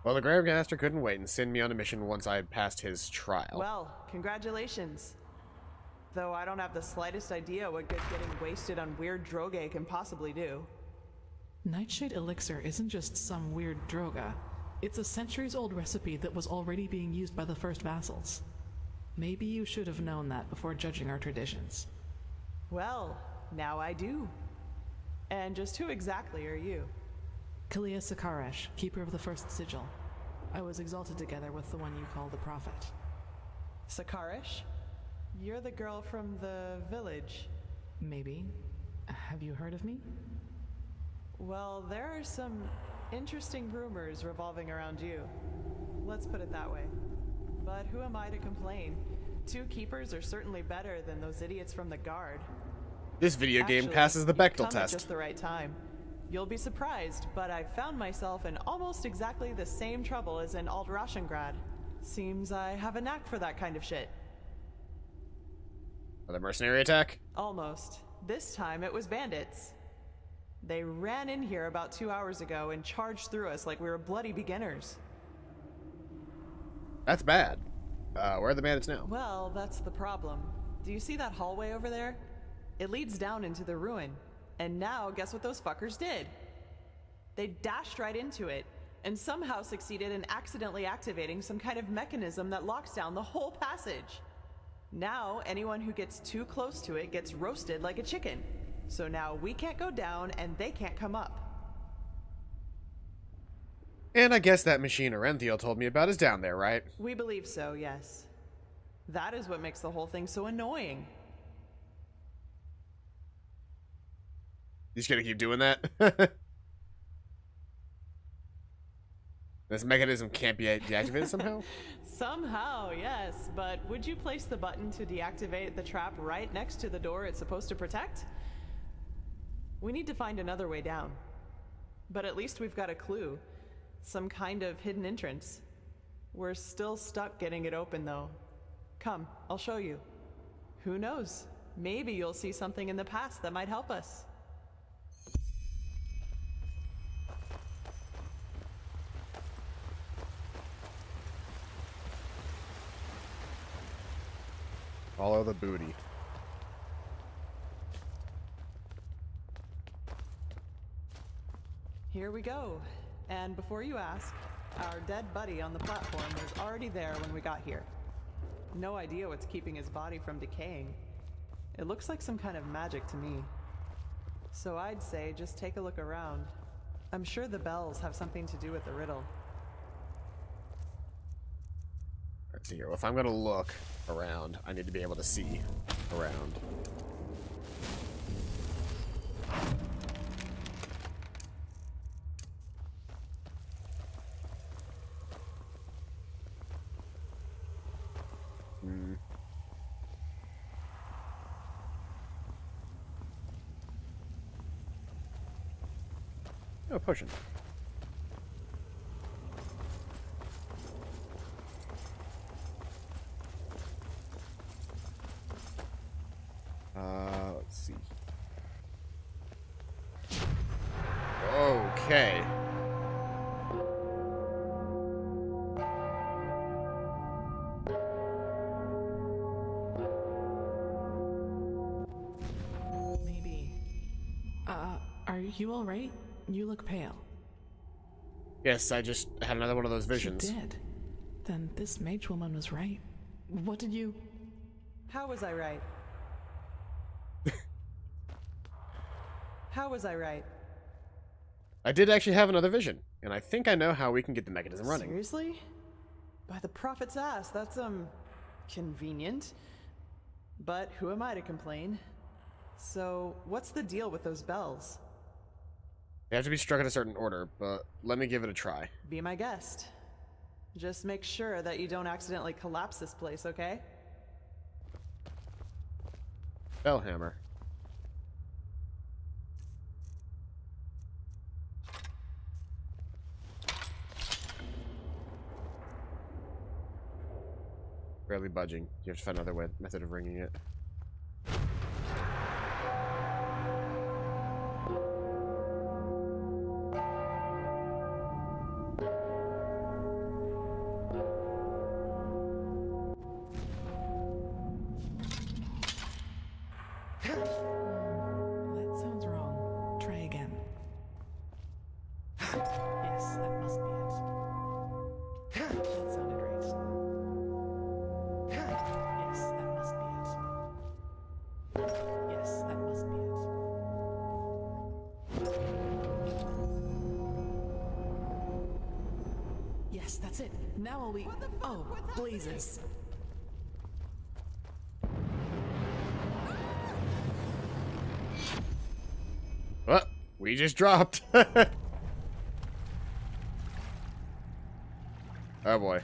Well, the Grave Master couldn't wait and send me on a mission once I had passed his trial. Well, congratulations. Though I don't have the slightest idea what good getting wasted on weird droge can possibly do. Nightshade Elixir isn't just some weird droga. It's a centuries-old recipe that was already being used by the first vassals. Maybe you should have known that before judging our traditions. Well, now I do. And just who exactly are you? Kalia Sakaresh, keeper of the first sigil. I was exalted together with the one you call the Prophet. Sakaresh? You're the girl from the village. Maybe. Have you heard of me? Well, there are some interesting rumors revolving around you. Let's put it that way. But who am I to complain? 2 keepers are certainly better than those idiots from the guard. This video game Actually, passes the you've Bechtel come at test. just the right time. You'll be surprised, but I found myself in almost exactly the same trouble as in Alt-Rashengrad. Seems I have a knack for that kind of shit. Another mercenary attack? Almost. This time it was bandits. They ran in here about 2 hours ago and charged through us like we were bloody beginners. That's bad. Where are the bandits now? Well, that's the problem. Do you see that hallway over there? It leads down into the ruin. And now, guess what those fuckers did? They dashed right into it, and somehow succeeded in accidentally activating some kind of mechanism that locks down the whole passage. Now, anyone who gets too close to it gets roasted like a chicken. So now we can't go down, and they can't come up. And I guess that machine Orenthiel told me about is down there, right? We believe so, yes. That is what makes the whole thing so annoying. You just gonna keep doing that? This mechanism can't be deactivated somehow? Somehow, yes. But would you place the button to deactivate the trap right next to the door it's supposed to protect? We need to find another way down. But at least we've got a clue. Some kind of hidden entrance. We're still stuck getting it open, though. Come, I'll show you. Who knows? Maybe you'll see something in the past that might help us. Follow the booty. Here we go. And before you ask, our dead buddy on the platform was already there when we got here. No idea what's keeping his body from decaying. It looks like some kind of magic to me. So I'd say just take a look around. I'm sure the bells have something to do with the riddle. Let's see here. Well, if I'm gonna look around, I need to be able to see around. Oh, potion. Let's see. Okay. Maybe. Are you alright? You look pale. Yes, I just had another one of those visions. You did? Then this mage woman was right. What did you... How was I right? How was I right? I did actually have another vision, and I think I know how we can get the mechanism running. Seriously? By the prophet's ass, that's, convenient. But who am I to complain? So, what's the deal with those bells? They have to be struck in a certain order, but let me give it a try. Be my guest. Just make sure that you don't accidentally collapse this place, okay? Bellhammer. Barely budging. You have to find another method of ringing it. That sounds wrong. Try again. Yes, that must be it. That sounded right. Yes, that must be it. Yes, that must be it. Yes, that's it. Now all we... Oh, blazes. Well, we just dropped. Oh boy.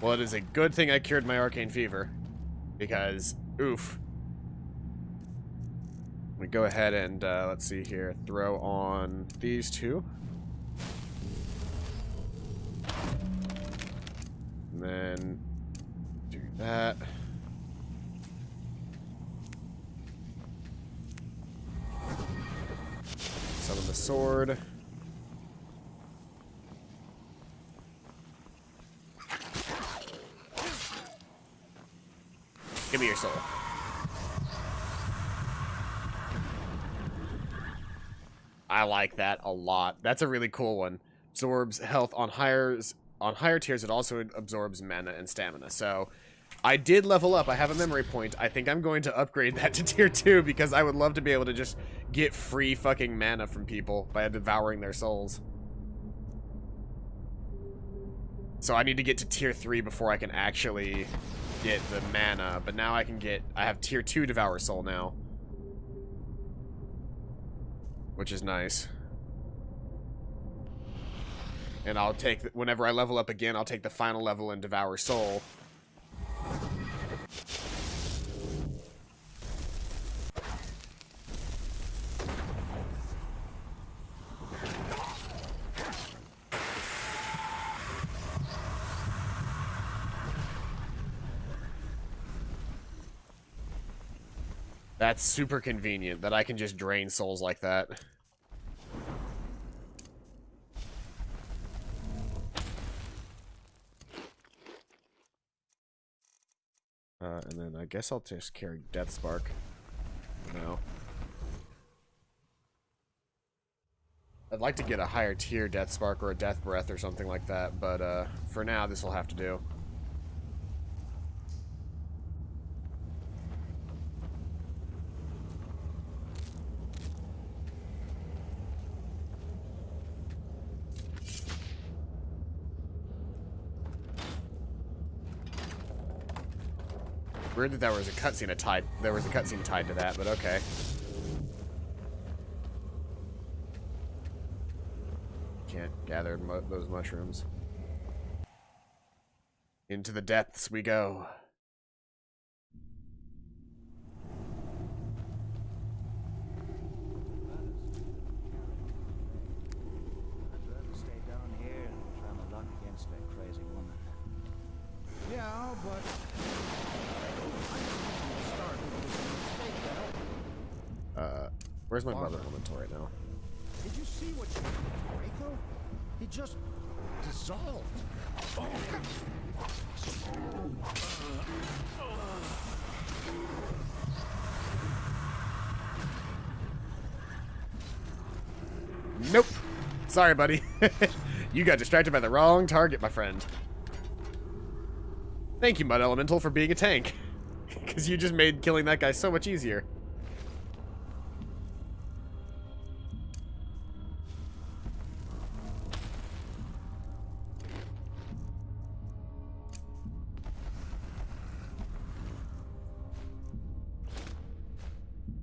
Well, it is a good thing I cured my arcane fever. Because, oof. We go ahead and, let's see here, throw on these two. And then do that. Summon the sword. Give me your soul. I like that a lot. That's a really cool one. Absorbs health on higher tiers. It also absorbs mana and stamina. So I did level up. I have a memory point. I think I'm going to upgrade that to tier 2 because I would love to be able to just get free fucking mana from people by devouring their souls. So I need to get to tier 3 before I can actually get the mana, but now I have tier 2 Devour Soul now. Which is nice. And I'll take, whenever I level up again, I'll take the final level in Devour Soul. That's super convenient, that I can just drain souls like that. And then I guess I'll just carry Death Spark. No. I'd like to get a higher tier Death Spark or a Death Breath or something like that, but for now this will have to do. Weird that there was a cutscene tied to that, but okay. Can't gather those mushrooms. Into the depths we go. I'd rather stay down here and try my luck against that crazy woman. Yeah, but where's my mother elemental right now? did you see what you did, Draco? He just dissolved. Nope. Sorry, buddy. You got distracted by the wrong target, my friend. Thank you, Mud Elemental, for being a tank. Because you just made killing that guy so much easier.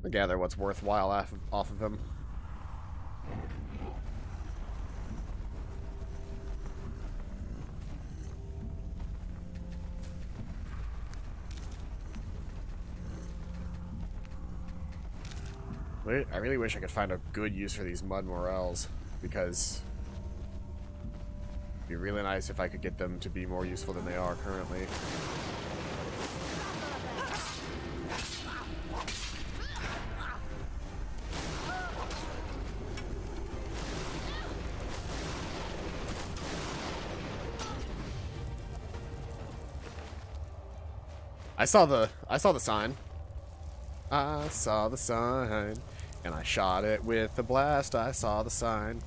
I'll gather what's worthwhile off of him. I really wish I could find a good use for these mud morels, because it'd be really nice if I could get them to be more useful than they are currently. I saw the sign. I saw the sign, and I shot it with the blast. I saw the sign.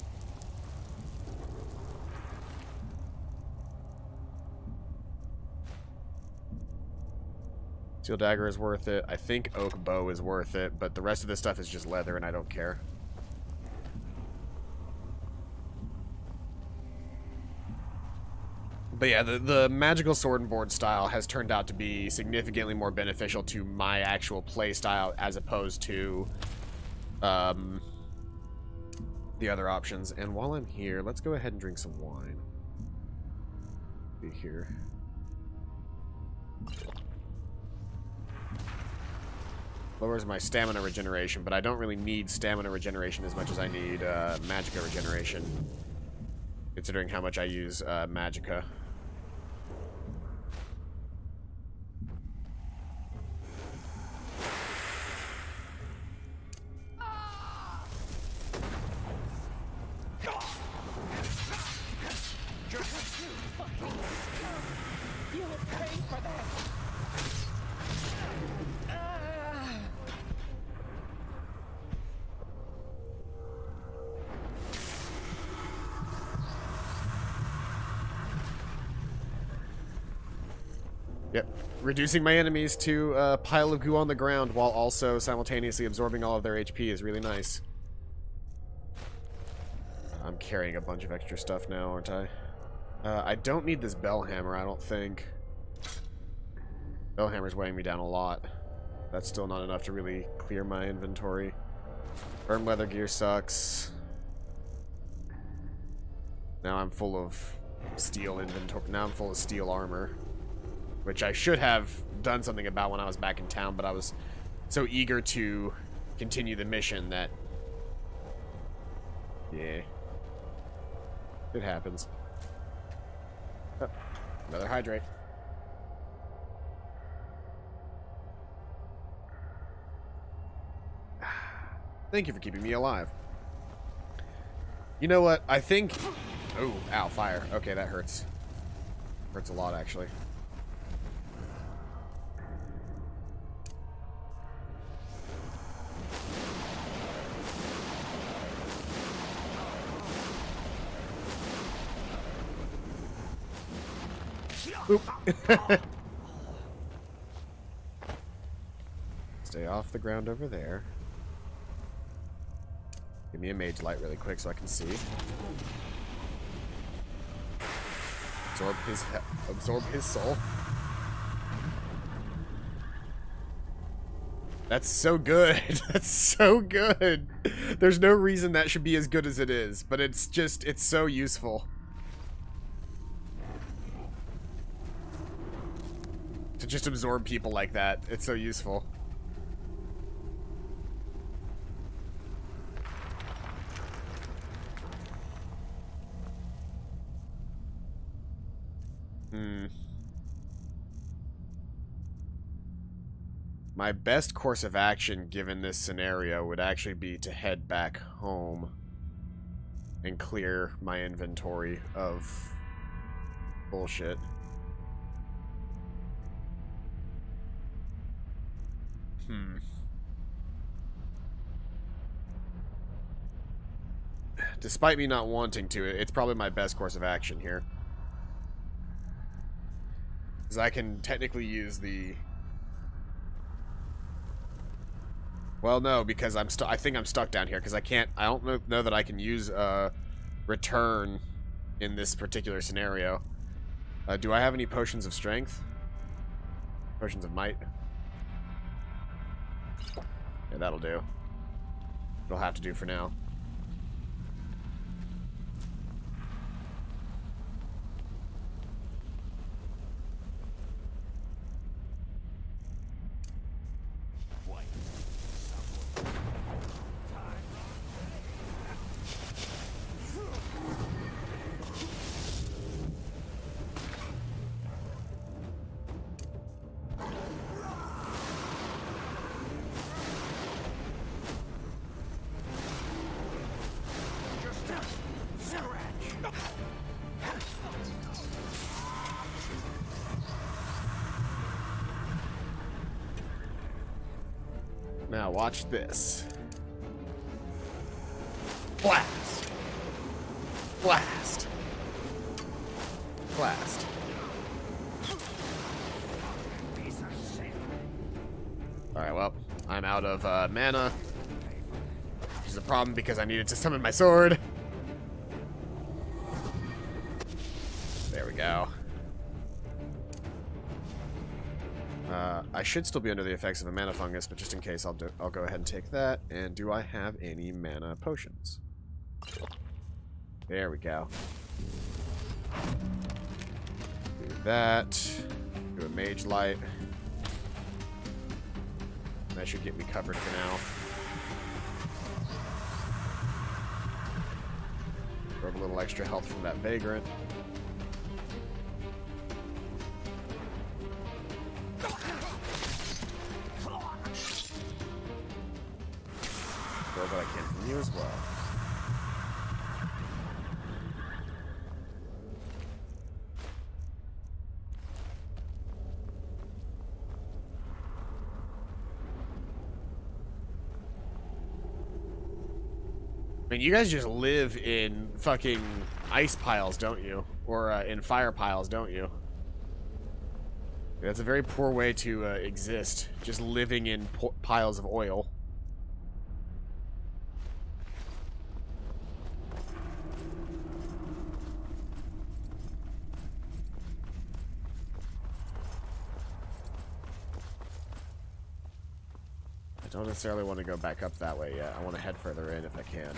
Steel dagger is worth it. I think oak bow is worth it, but the rest of this stuff is just leather, and I don't care. But yeah, the magical sword and board style has turned out to be significantly more beneficial to my actual play style as opposed to the other options. And while I'm here, let's go ahead and drink some wine. see here. Lowers my stamina regeneration, but I don't really need stamina regeneration as much as I need magicka regeneration, considering how much I use magicka. You'll pay for that. Yep. Reducing my enemies to a pile of goo on the ground while also simultaneously absorbing all of their HP is really nice. I'm carrying a bunch of extra stuff now, aren't I? I don't need this bell hammer, I don't think. Bell hammer's weighing me down a lot. That's still not enough to really clear my inventory. Firm leather gear sucks. Now I'm full of steel inventory. Now I'm full of steel armor. Which I should have done something about when I was back in town, but I was so eager to continue the mission that... Yeah. It happens. Oh, another hydrate. Thank you for keeping me alive. You know what? I think... Oh, ow, fire. Okay, that hurts. Hurts a lot, actually. Oop. Stay off the ground over there. Give me a mage light really quick so I can see. Absorb his soul. That's so good. That's so good. There's no reason that should be as good as it is, but it's so useful. To just absorb people like that. It's so useful. My best course of action given this scenario would actually be to head back home and clear my inventory of bullshit. Despite me not wanting to, it's probably my best course of action here. Because I can technically use the... Well, no, because I think I'm stuck down here, because I don't know that I can use return in this particular scenario. Do I have any potions of strength? Potions of might? Yeah, that'll do. It'll have to do for now. Now watch this. Blast! Blast! Blast. Alright, well, I'm out of mana. Which is a problem because I needed to summon my sword. There we go. I should still be under the effects of a mana fungus, but just in case, I'll go ahead and take that. And do I have any mana potions? There we go. that. Do a mage light. That should get me covered for now. Grab a little extra health from that vagrant. Grab what I can from you as well. I mean, you guys just live in fucking ice piles, don't you? Or in fire piles, don't you? That's a very poor way to exist. Just living in piles of oil. I don't necessarily want to go back up that way yet. I want to head further in if I can.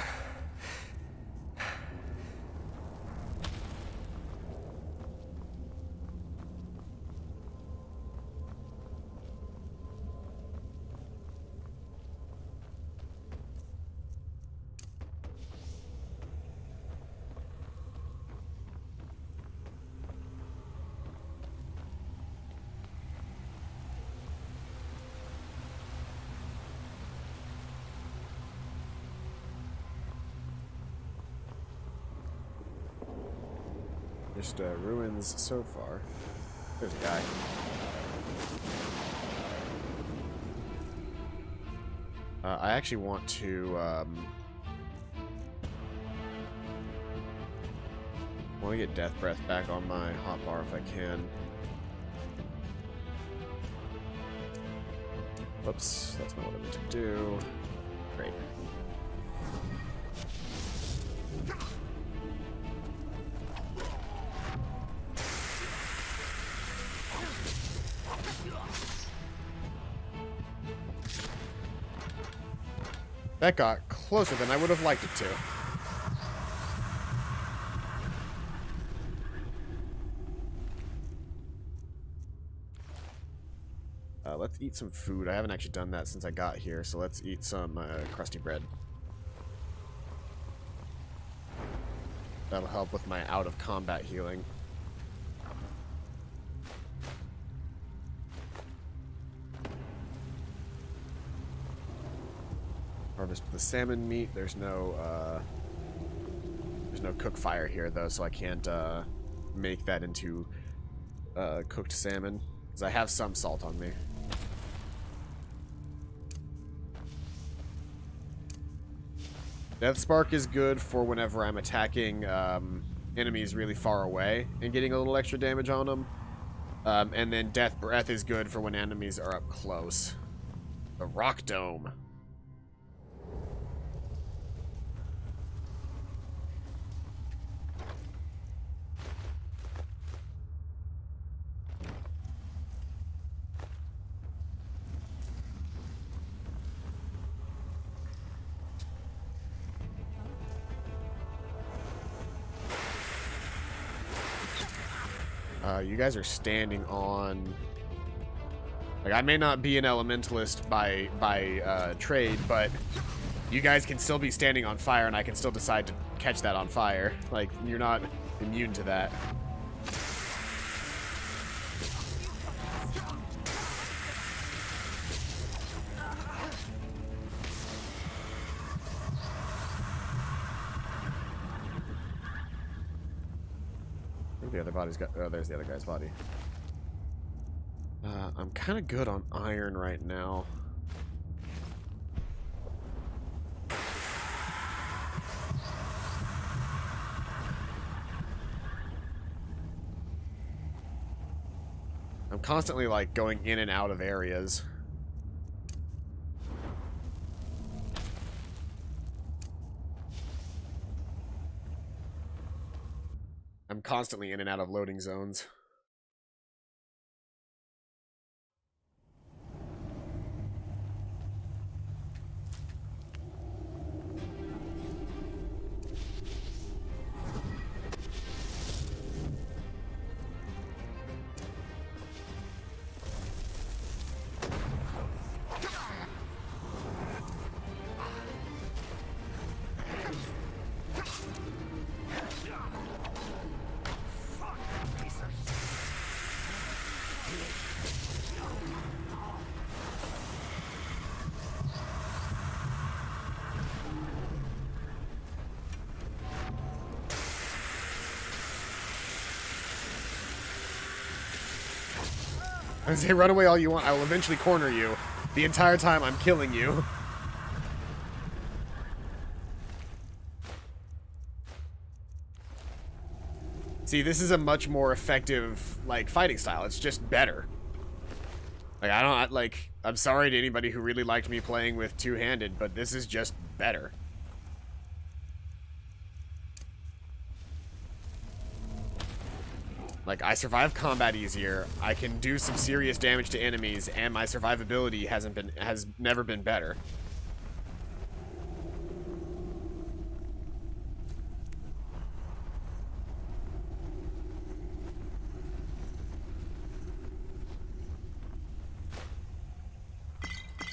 Just ruins so far. There's a guy. I actually want to get Death Breath back on my hotbar if I can. Whoops, that's not what I meant to do. Great. That got closer than I would have liked it to. Let's eat some food. I haven't actually done that since I got here, so let's eat some crusty bread. That'll help with my out-of-combat healing. Harvest the salmon meat. There's no cook fire here though, so I can't make that into cooked salmon because I have some salt on me. Death Spark is good for whenever I'm attacking enemies really far away and getting a little extra damage on them. And then Death Breath is good for when enemies are up close. The Rock Dome. You guys are standing on... Like, I may not be an elementalist by trade, but you guys can still be standing on fire, and I can still decide to catch that on fire. Like, you're not immune to that. The other body's got... Oh, there's the other guy's body. I'm kind of good on iron right now. I'm constantly, like, going in and out of areas. I'm constantly in and out of loading zones. I say, run away all you want. I will eventually corner you. The entire time I'm killing you. See, this is a much more effective, like, fighting style. It's just better. Like, I'm sorry to anybody who really liked me playing with two-handed, but this is just better. Like, I survive combat easier, I can do some serious damage to enemies, and my survivability has never been better.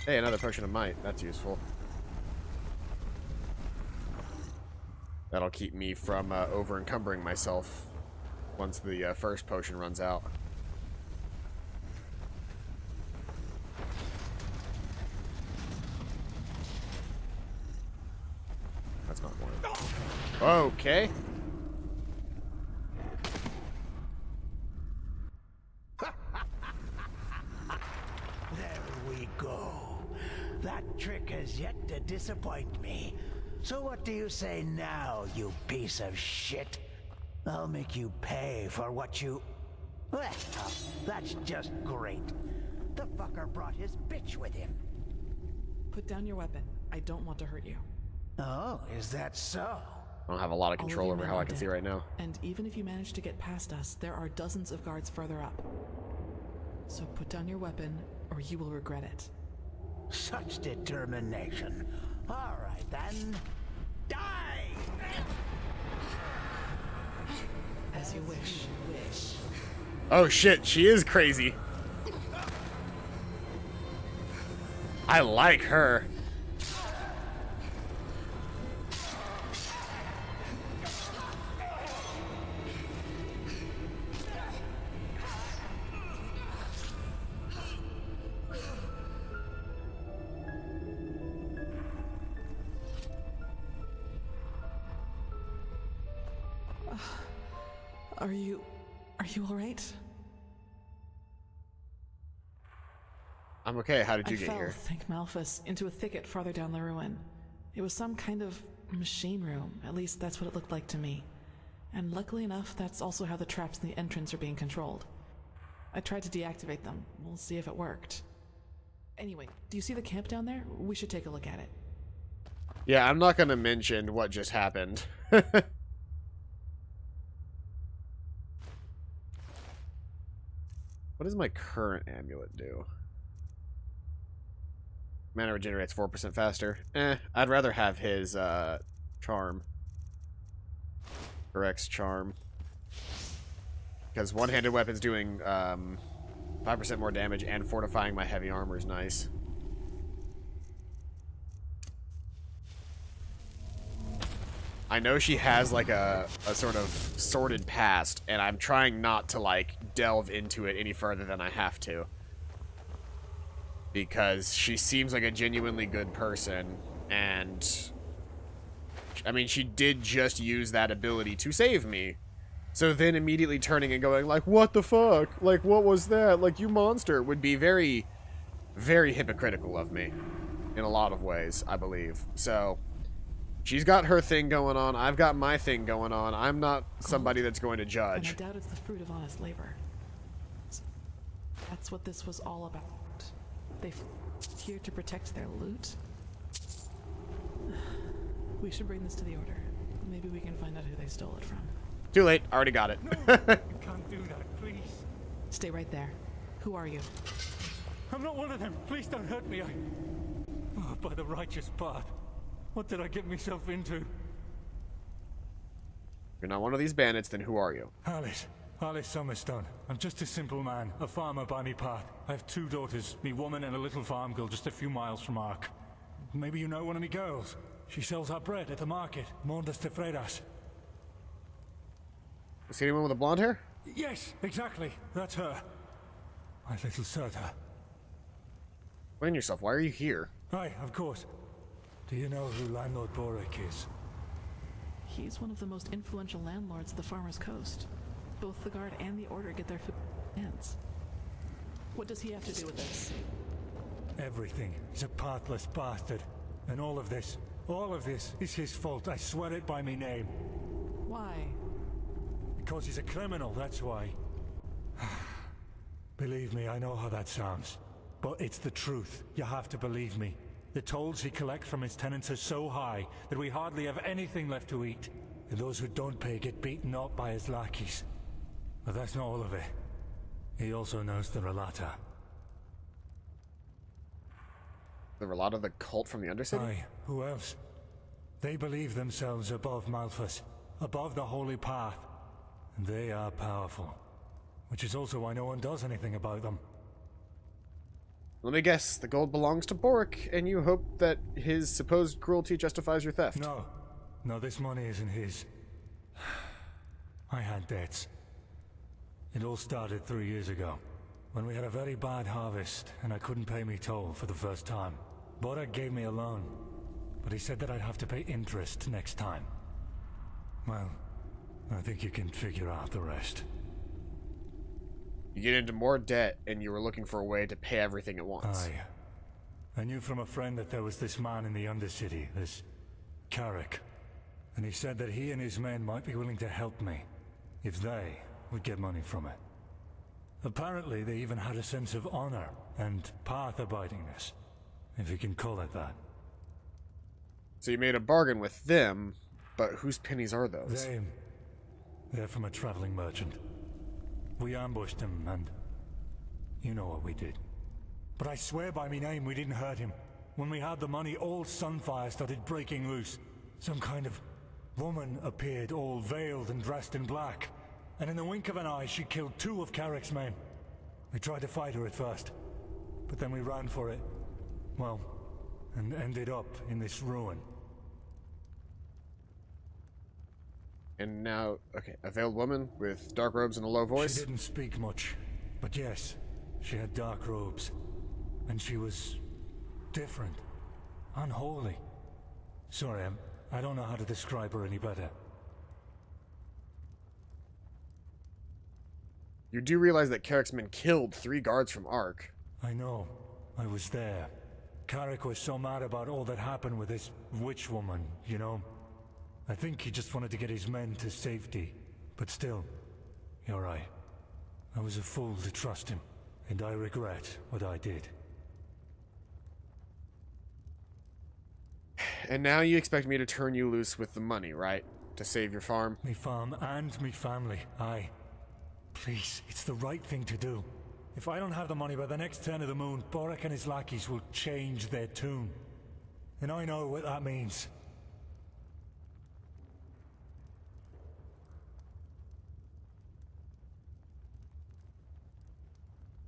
Hey, another potion of might. That's useful. That'll keep me from over-encumbering myself once the first potion runs out. That's not one. Okay. There we go. That trick has yet to disappoint me. So what do you say now, you piece of shit? I'll make you pay for what you... Well, that's just great. The fucker brought his bitch with him. Put down your weapon. I don't want to hurt you. Oh, is that so? I don't have a lot of control over how I can see right now. And even if you manage to get past us, there are dozens of guards further up. So put down your weapon, or you will regret it. Such determination. All right, then. Die! As you wish. Oh shit, she is crazy. I like her. Are you all right? I'm okay. How did you I get fell, here? thank Malphus, into a thicket farther down the ruin. It was some kind of machine room. At least that's what it looked like to me. And luckily enough, that's also how the traps in the entrance are being controlled. I tried to deactivate them. We'll see if it worked. Anyway, do you see the camp down there? We should take a look at it. Yeah, I'm not gonna mention what just happened. What does my current amulet do? Mana regenerates 4% faster. I'd rather have his charm. Rex charm. Because one-handed weapons doing 5% more damage and fortifying my heavy armor is nice. I know she has like a sort of sordid past, and I'm trying not to like delve into it any further than I have to. Because she seems like a genuinely good person, and I mean, she did just use that ability to save me. So then immediately turning and going like, what the fuck? Like, what was that? Like, you monster, would be very, very hypocritical of me. In a lot of ways, I believe. So, she's got her thing going on, I've got my thing going on. I'm not somebody that's going to judge. And I doubt it's the fruit of honest labor. So that's what this was all about. They're here to protect their loot. We should bring this to the Order. Maybe we can find out who they stole it from. Too late. Already got it. No, you can't do that, please. Stay right there. Who are you? I'm not one of them. Please don't hurt me. Oh, by the righteous path. What did I get myself into? If you're not one of these bandits, then who are you? Alice Summerstone. I'm just a simple man, a farmer by me path. I have 2 daughters, me woman and a little farm girl just a few miles from Ark. Maybe you know one of me girls. She sells our bread at the market, Mondas de Freiras. See anyone with a blonde hair? Yes, exactly. That's her. My little Serta. Explain yourself. Why are you here? Aye, of course. Do you know who Landlord Borek is? He's one of the most influential landlords of the Farmer's Coast. Both the Guard and the Order get their food hands. What does he have to do with this? Everything. He's a pathless bastard. And all of this is his fault. I swear it by me name. Why? Because he's a criminal, that's why. Believe me, I know how that sounds. But it's the truth. You have to believe me. The tolls he collects from his tenants are so high that we hardly have anything left to eat. And those who don't pay get beaten up by his lackeys. But that's not all of it. He also knows the Relata. The Relata, the cult from the Undercity? Aye, who else? They believe themselves above Malthus, above the Holy Path. And they are powerful. Which is also why no one does anything about them. Let me guess, the gold belongs to Boric, and you hope that his supposed cruelty justifies your theft. No, this money isn't his. I had debts. It all started 3 years ago, when we had a very bad harvest, and I couldn't pay me toll for the first time. Boric gave me a loan, but he said that I'd have to pay interest next time. Well, I think you can figure out the rest. You get into more debt, and you were looking for a way to pay everything at once. Aye. I knew from a friend that there was this man in the Undercity, this Carrick. And he said that he and his men might be willing to help me, if they would get money from it. Apparently, they even had a sense of honor and path-abidingness, if you can call it that. So you made a bargain with them, but whose pennies are those? They're from a traveling merchant. We ambushed him, and you know what we did. But I swear by me name we didn't hurt him. When we had the money, all Sunfire started breaking loose. Some kind of woman appeared, all veiled and dressed in black. And in the wink of an eye, she killed 2 of Carrick's men. We tried to fight her at first, but then we ran for it. Well, and ended up in this ruin. And now, okay, a veiled woman with dark robes and a low voice? She didn't speak much, but yes, she had dark robes. And she was different, unholy. Sorry, I don't know how to describe her any better. You do realize that Carrick's men killed 3 guards from Ark. I know. I was there. Carrick was so mad about all that happened with this witch woman, you know? I think he just wanted to get his men to safety. But still, you're right. I was a fool to trust him, and I regret what I did. And now you expect me to turn you loose with the money, right? To save your farm? Me farm and me family, aye. Please, it's the right thing to do. If I don't have the money by the next turn of the moon, Boric and his lackeys will change their tune. And I know what that means.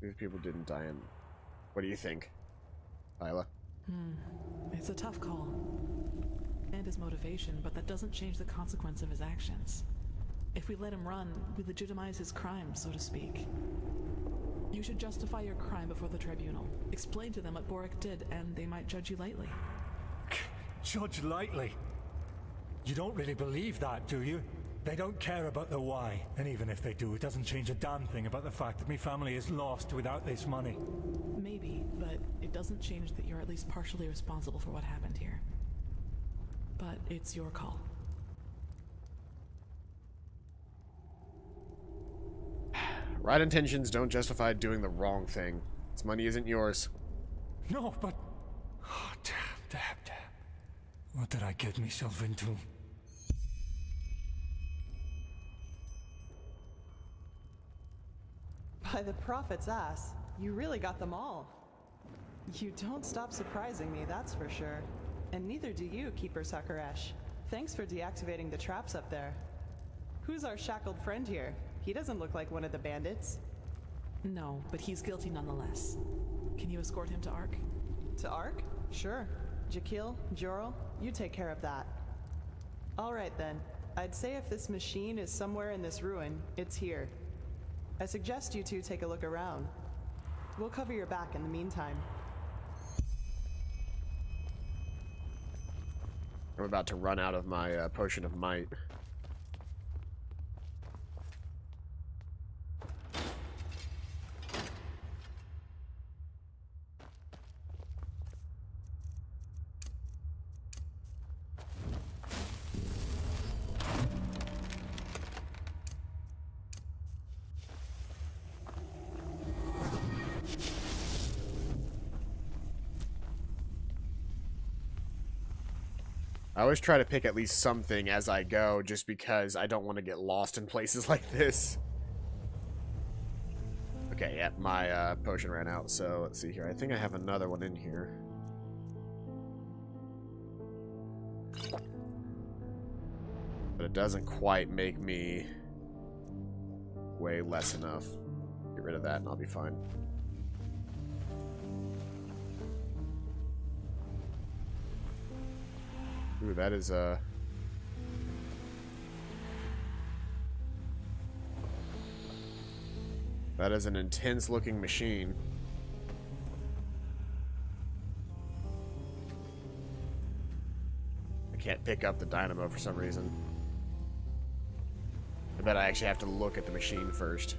These people didn't die in... What do you think, Isla? It's a tough call. And his motivation, but that doesn't change the consequence of his actions. If we let him run, we legitimize his crime, so to speak. You should justify your crime before the tribunal. Explain to them what Boric did, and they might judge you lightly. Judge lightly? You don't really believe that, do you? They don't care about the why, and even if they do, it doesn't change a damn thing about the fact that me family is lost without this money. Maybe, but it doesn't change that you're at least partially responsible for what happened here. But it's your call. Right intentions don't justify doing the wrong thing. This money isn't yours. No, but... Oh, damn. What did I get myself into? By the prophet's ass, you really got them all. You don't stop surprising me, that's for sure. And neither do you, Keeper Sakaresh. Thanks for deactivating the traps up there. Who's our shackled friend here? He doesn't look like one of the bandits. No, but he's guilty nonetheless. Can you escort him to Ark? To Ark? Sure. Jakil, Jorel, you take care of that. Alright then. I'd say if this machine is somewhere in this ruin, it's here. I suggest you two take a look around. We'll cover your back in the meantime. I'm about to run out of my potion of might. I always try to pick at least something as I go, just because I don't want to get lost in places like this. Okay, yeah, my potion ran out, so let's see here. I think I have another one in here. But it doesn't quite make me weigh less enough. Get rid of that and I'll be fine. Ooh, that is that is an intense looking machine. I can't pick up the dynamo for some reason. I bet I actually have to look at the machine first.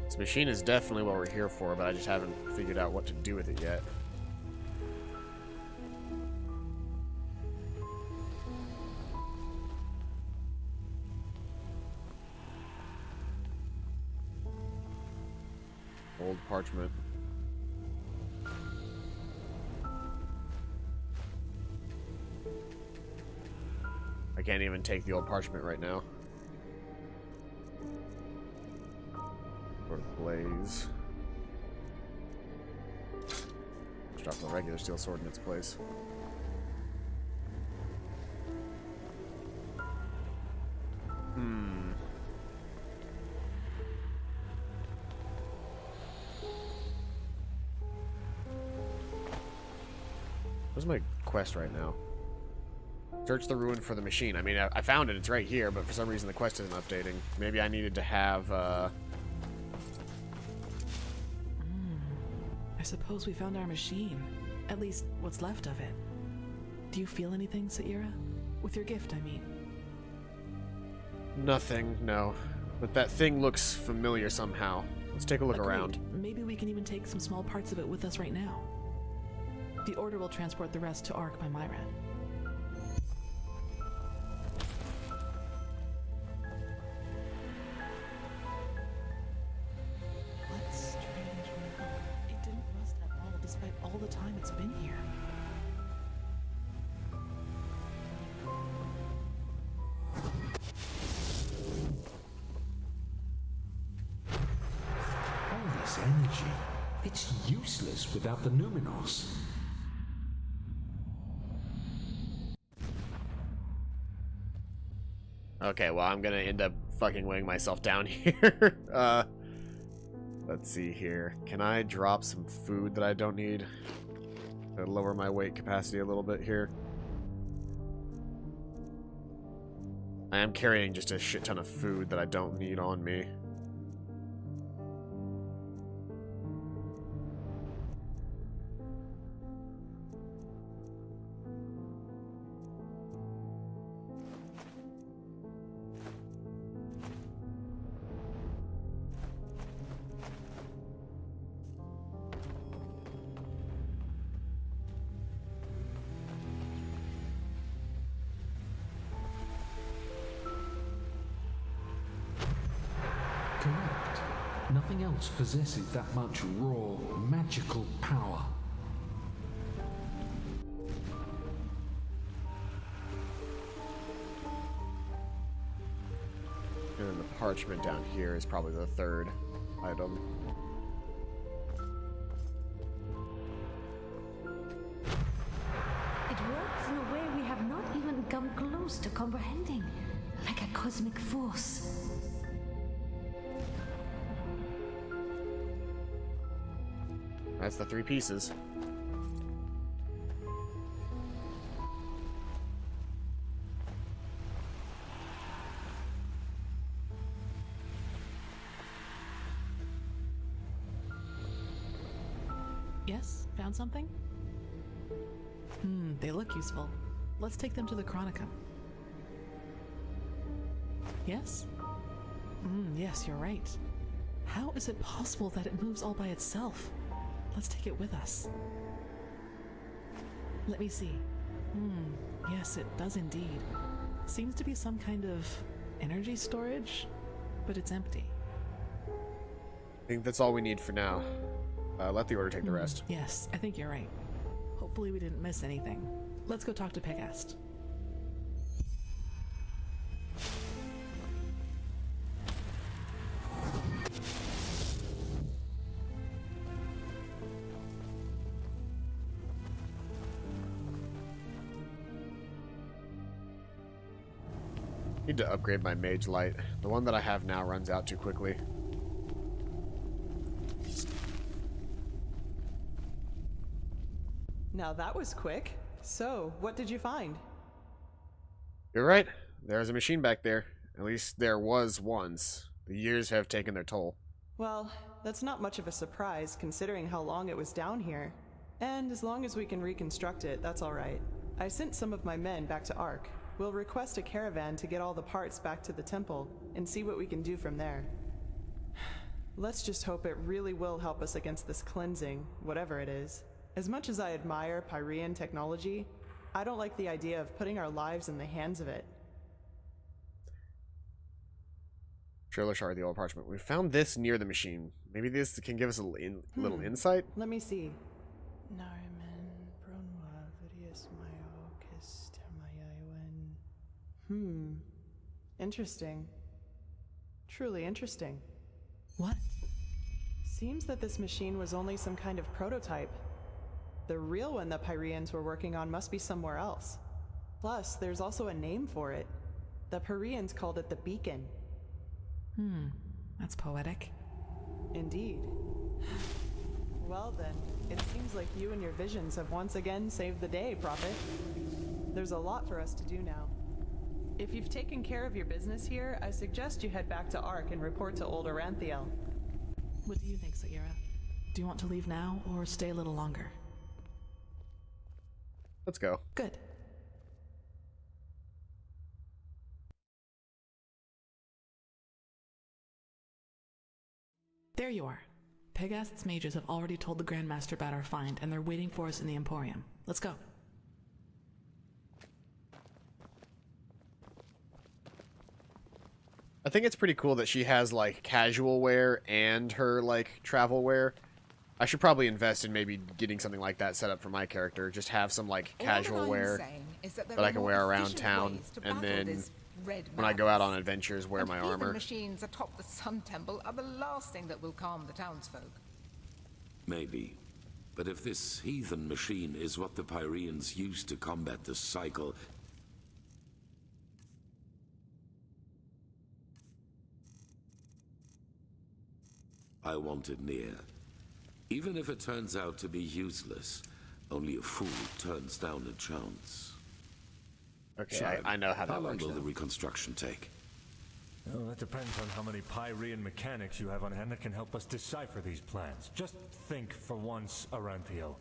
This machine is definitely what we're here for, but I just haven't figured out what to do with it yet. Old parchment. I can't even take the old parchment right now. Or blaze. Let's drop the regular steel sword in its place. Where's my quest right now? Search the ruin for the machine. I mean, I found it. It's right here, but for some reason the quest isn't updating. Maybe I needed to have, I suppose we found our machine. At least, what's left of it. Do you feel anything, Saira? With your gift, I mean. Nothing, no. But that thing looks familiar somehow. Let's take a look around. Maybe we can even take some small parts of it with us right now. The Order will transport the rest to Ark by Myran. What's strange? It didn't rust at all, despite all the time it's been here. All this energy, it's useless without the Numinos. Okay, well, I'm gonna end up fucking weighing myself down here. Let's see here. Can I drop some food that I don't need? To lower my weight capacity a little bit here. I am carrying just a shit ton of food that I don't need on me. Correct. Nothing else possesses that much raw, magical power. And then the parchment down here is probably the third item. It works in a way we have not even come close to comprehending, like a cosmic force. That's the 3 pieces. Yes? Found something? They look useful. Let's take them to the Chronicum. Yes? Yes, you're right. How is it possible that it moves all by itself? Let's take it with us. Let me see. Yes, it does indeed. Seems to be some kind of energy storage, but it's empty. I think that's all we need for now. Let the Order take the rest. Yes, I think you're right. Hopefully we didn't miss anything. Let's go talk to Pegast. Need to upgrade my mage light. The one that I have now runs out too quickly. Now that was quick. So, what did you find? You're right. There's a machine back there. At least there was once. The years have taken their toll. Well, that's not much of a surprise considering how long it was down here. And as long as we can reconstruct it, that's alright. I sent some of my men back to Ark. We'll request a caravan to get all the parts back to the temple and see what we can do from there. Let's just hope it really will help us against this cleansing, whatever it is. As much as I admire Pyrean technology, I don't like the idea of putting our lives in the hands of it. Trailer shard, the old parchment. We found this near the machine. Maybe this can give us a little insight? Let me see. Nariman, Bronwa, Vidius, Mayo, Kist, Mayawen. Interesting. Truly interesting. What? Seems that this machine was only some kind of prototype. The real one the Pyreans were working on must be somewhere else. Plus, there's also a name for it. The Pyreans called it the Beacon. That's poetic. Indeed. Well then, it seems like you and your visions have once again saved the day, Prophet. There's a lot for us to do now. If you've taken care of your business here, I suggest you head back to Ark and report to Old Aranthiel. What do you think, Sagira? Do you want to leave now or stay a little longer? Let's go. Good. There you are. Pegast's mages have already told the Grandmaster about our find, and they're waiting for us in the Emporium. Let's go. I think it's pretty cool that she has, like, casual wear and her, like, travel wear. I should probably invest in maybe getting something like that set up for my character. Just have some, like, casual wear that I can wear around town, and then when I go out on adventures, wear my armor. Machines atop the Sun Temple are the last thing that will calm the townsfolk. Maybe. But if this heathen machine is what the Pyreans used to combat the cycle... I want it near. Even if it turns out to be useless, only a fool turns down a chance. Okay, I know how that How long works will now. the reconstruction take? Well, that depends on how many Pyrean mechanics you have on hand that can help us decipher these plans. Just think for once, Aranthiel.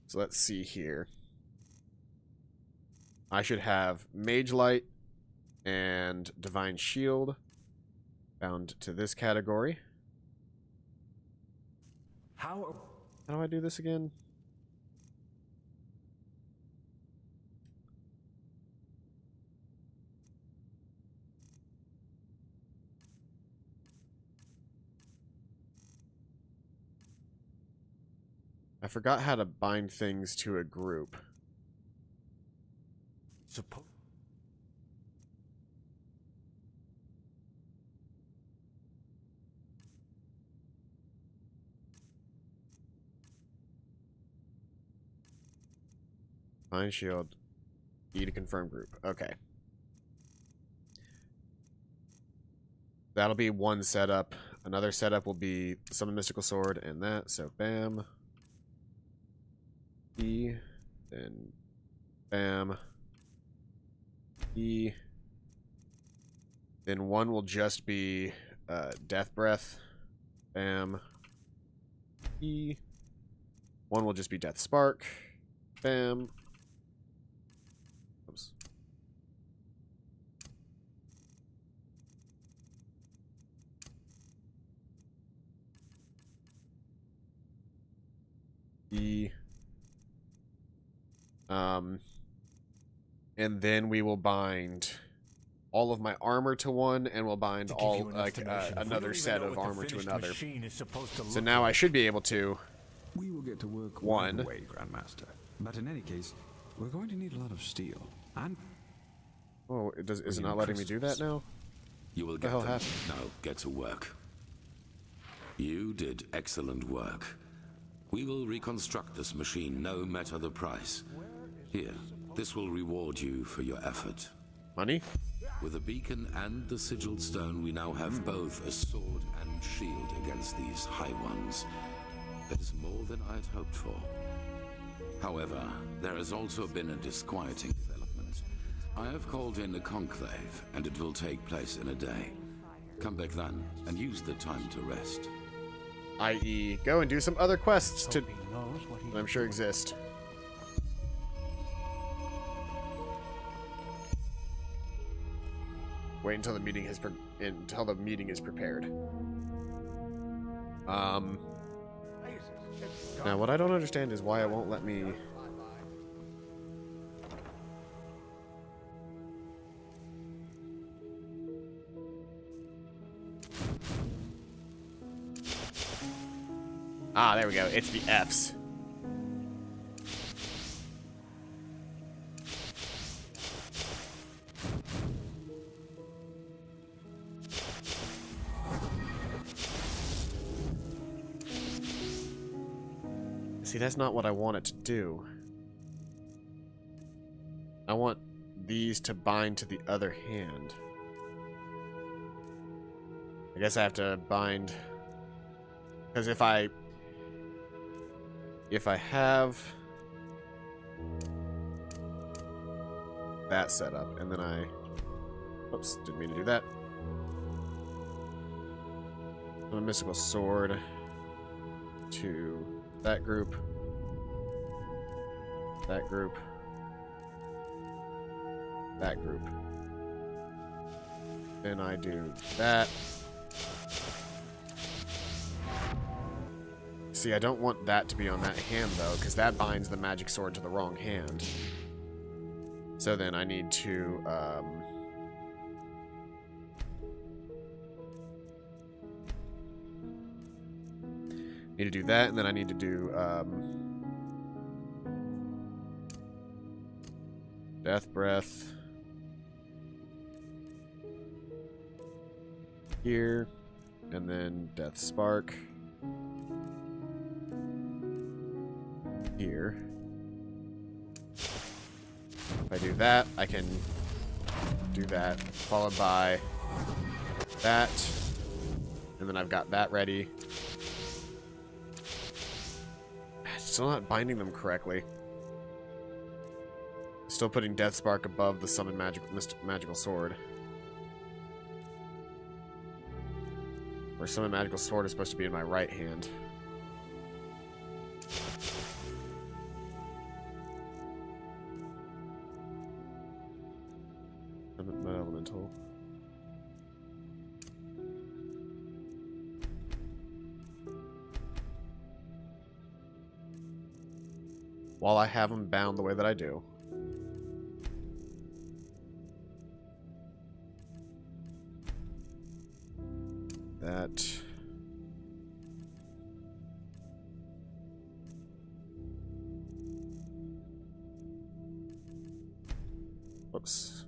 So let's see here. I should have Mage Light and Divine Shield bound to this category. How do I do this again? I forgot how to bind things to a group. Bind shield. E to confirm group. Okay. That'll be one setup. Another setup will be Summon Mystical Sword and that. So bam. E. Then bam. E. Then one will just be Death Breath. Bam. E. One will just be Death Spark. Bam. E. And then we will bind all of my armor to one, and we'll bind all another set of armor to another. So now I should be able to. We will get to work one right away, Grandmaster. But in any case, we're going to need a lot of steel. And oh, is it not letting me do that now? You will get them. Now get to work. You did excellent work. We will reconstruct this machine, no matter the price. Here, this will reward you for your effort. Money? With the beacon and the sigiled stone, we now have both a sword and shield against these high ones. That is more than I'd hoped for. However, there has also been a disquieting development. I have called in a conclave, and it will take place in a day. Come back then, and use the time to rest. I.e., go and do some other quests that I'm sure exist. Wait until the meeting is prepared. Now what I don't understand is why it won't let me. Ah, there we go. It's the F's. See, that's not what I want it to do. I want these to bind to the other hand. I guess I have to bind... Because if I have that set up, and then oops, didn't mean to do that. A mystical sword to that group, that group, that group. Then I do that. See, I don't want that to be on that hand, though, because that binds the magic sword to the wrong hand. So then I need to, need to do that, and then I need to do, Death Breath. Here. And then Death Spark. Here. If I do that, I can do that, followed by that, and then I've got that ready. Still not binding them correctly. Still putting Death Spark above the Summon Magical Sword. Where Summon Magical Sword is supposed to be in my right hand. Elemental. While I have them bound the way that I do. That. Whoops.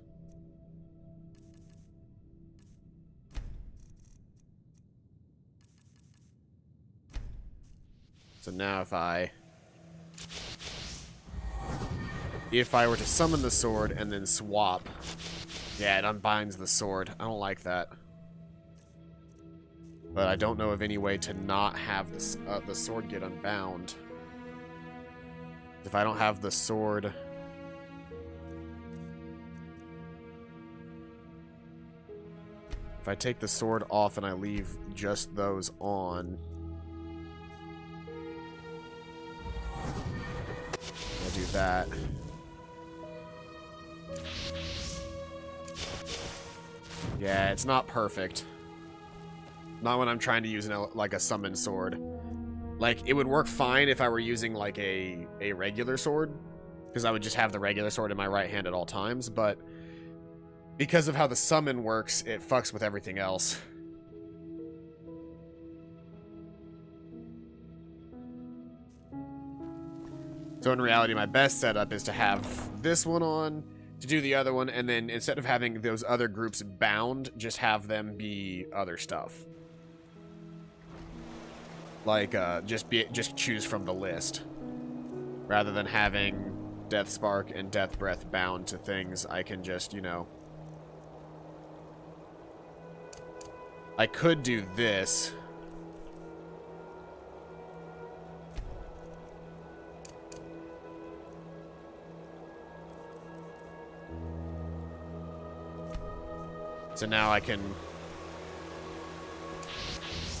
So now if I were to summon the sword and then swap, yeah, it unbinds the sword. I don't like that. But I don't know of any way to not have this, the sword get unbound. If I don't have the sword... If I take the sword off and I leave just those on... I'll do that. Yeah, it's not perfect. Not when I'm trying to use like a summon sword. Like, it would work fine if I were using, like, a regular sword, because I would just have the regular sword in my right hand at all times, but because of how the summon works, it fucks with everything else. So in reality, my best setup is to have this one on, to do the other one, and then instead of having those other groups bound, just have them be other stuff. Like, just choose from the list. Rather than having Death Spark and Death Breath bound to things, I can just, you know... I could do this. So now I can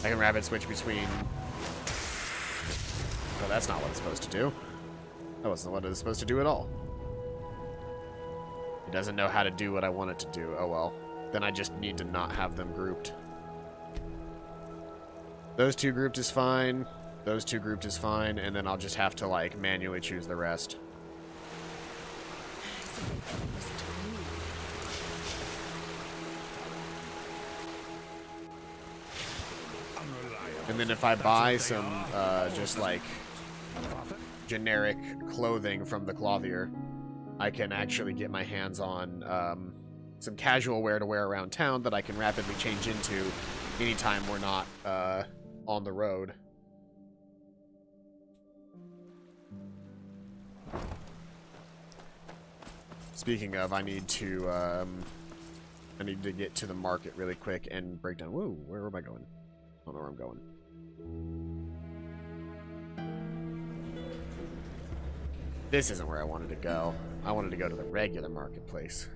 rapid switch between... Oh, that's not what it's supposed to do. That wasn't what it was supposed to do at all. It doesn't know how to do what I want it to do. Oh well. Then I just need to not have them grouped. Those two grouped is fine. Those two grouped is fine. And then I'll just have to, like, manually choose the rest. And then if I buy some, just like, generic clothing from the clothier, I can actually get my hands on, some casual wear to wear around town that I can rapidly change into anytime we're not, on the road. Speaking of, I need to get to the market really quick and break down. Whoa, where am I going? I don't know where I'm going. This isn't where I wanted to go. I wanted to go to the regular marketplace.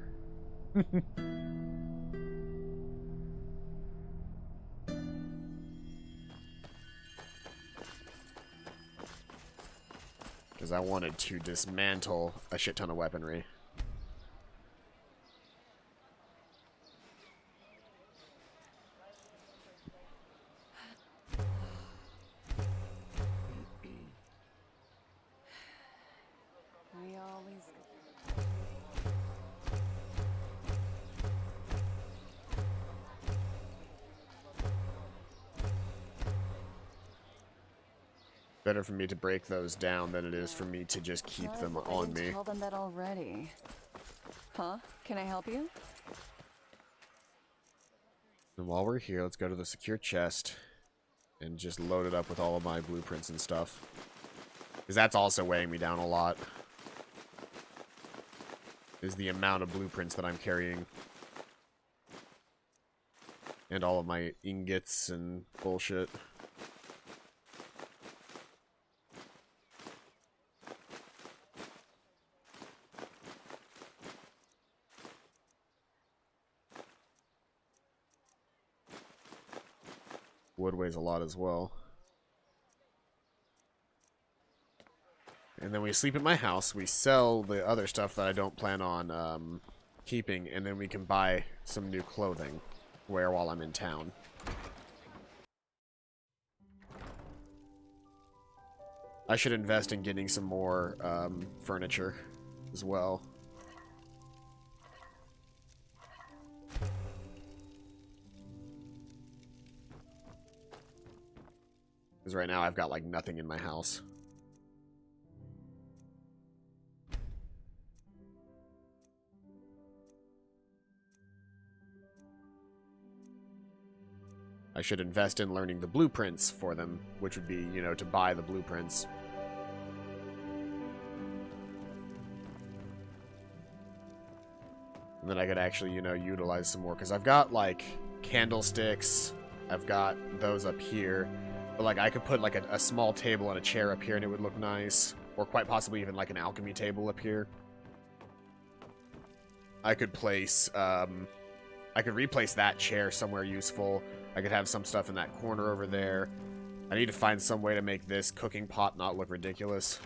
Because I wanted to dismantle a shit ton of weaponry. We always... Better for me to break those down than it is for me to just keep them on me. Tell them that already. Huh? Can I help you? And while we're here, let's go to the secure chest and just load it up with all of my blueprints and stuff. Because that's also weighing me down a lot. Is the amount of blueprints that I'm carrying. And all of my ingots and bullshit. Wood weighs a lot as well. And then we sleep at my house. We sell the other stuff that I don't plan on keeping, and then we can buy some new clothing wear while I'm in town. I should invest in getting some more furniture as well. Because right now I've got, like, nothing in my house. I should invest in learning the blueprints for them, which would be, you know, to buy the blueprints. And then I could actually, you know, utilize some more. Because I've got, like, candlesticks. I've got those up here. But, like, I could put, like, a small table and a chair up here and it would look nice. Or quite possibly even, like, an alchemy table up here. I could place, I could replace that chair somewhere useful. I could have some stuff in that corner over there. I need to find some way to make this cooking pot not look ridiculous.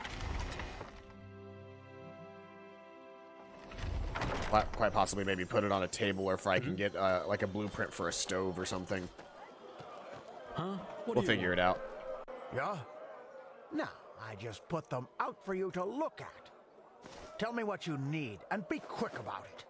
Quite possibly maybe put it on a table, or if I can get, like, a blueprint for a stove or something. Huh? We'll figure it out. Yeah? No, I just put them out for you to look at. Tell me what you need, and be quick about it.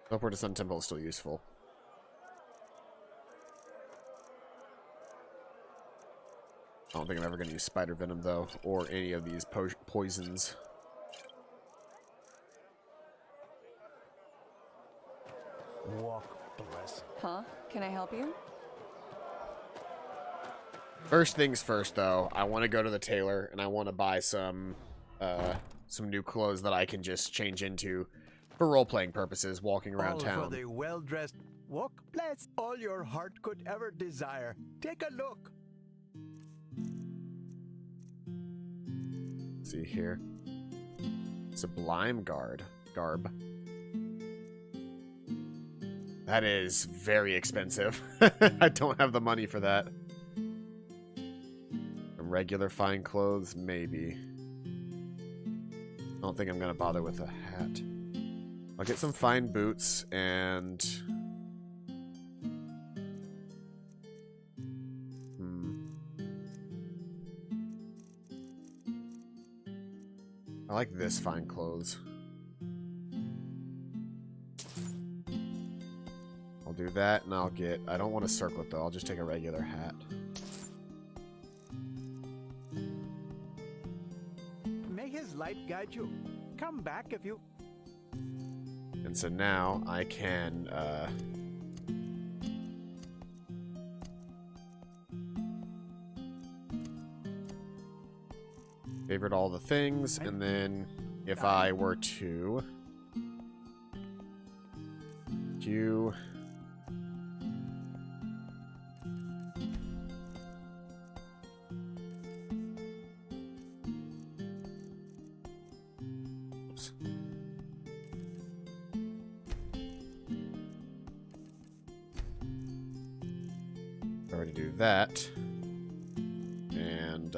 Upward to Sun Temple is still useful. I don't think I'm ever going to use spider venom, though, or any of these poisons. Walk bless. Huh? Can I help you? First things first, though, I want to go to the tailor, and I want to buy some new clothes that I can just change into for role-playing purposes, walking around All town. for the well-dressed walk bless. All your heart could ever desire. Take a look. Let's see here. Sublime garb. That is very expensive. I don't have the money for that. Regular fine clothes, maybe. I don't think I'm gonna bother with a hat. I'll get some fine boots and... I like this fine clothes. I'll do that, and I'll get... I don't want a circlet, though. I'll just take a regular hat. May his light guide you. Come back if you... And so now I can, favorite all the things, and then if I were to do already do that, and and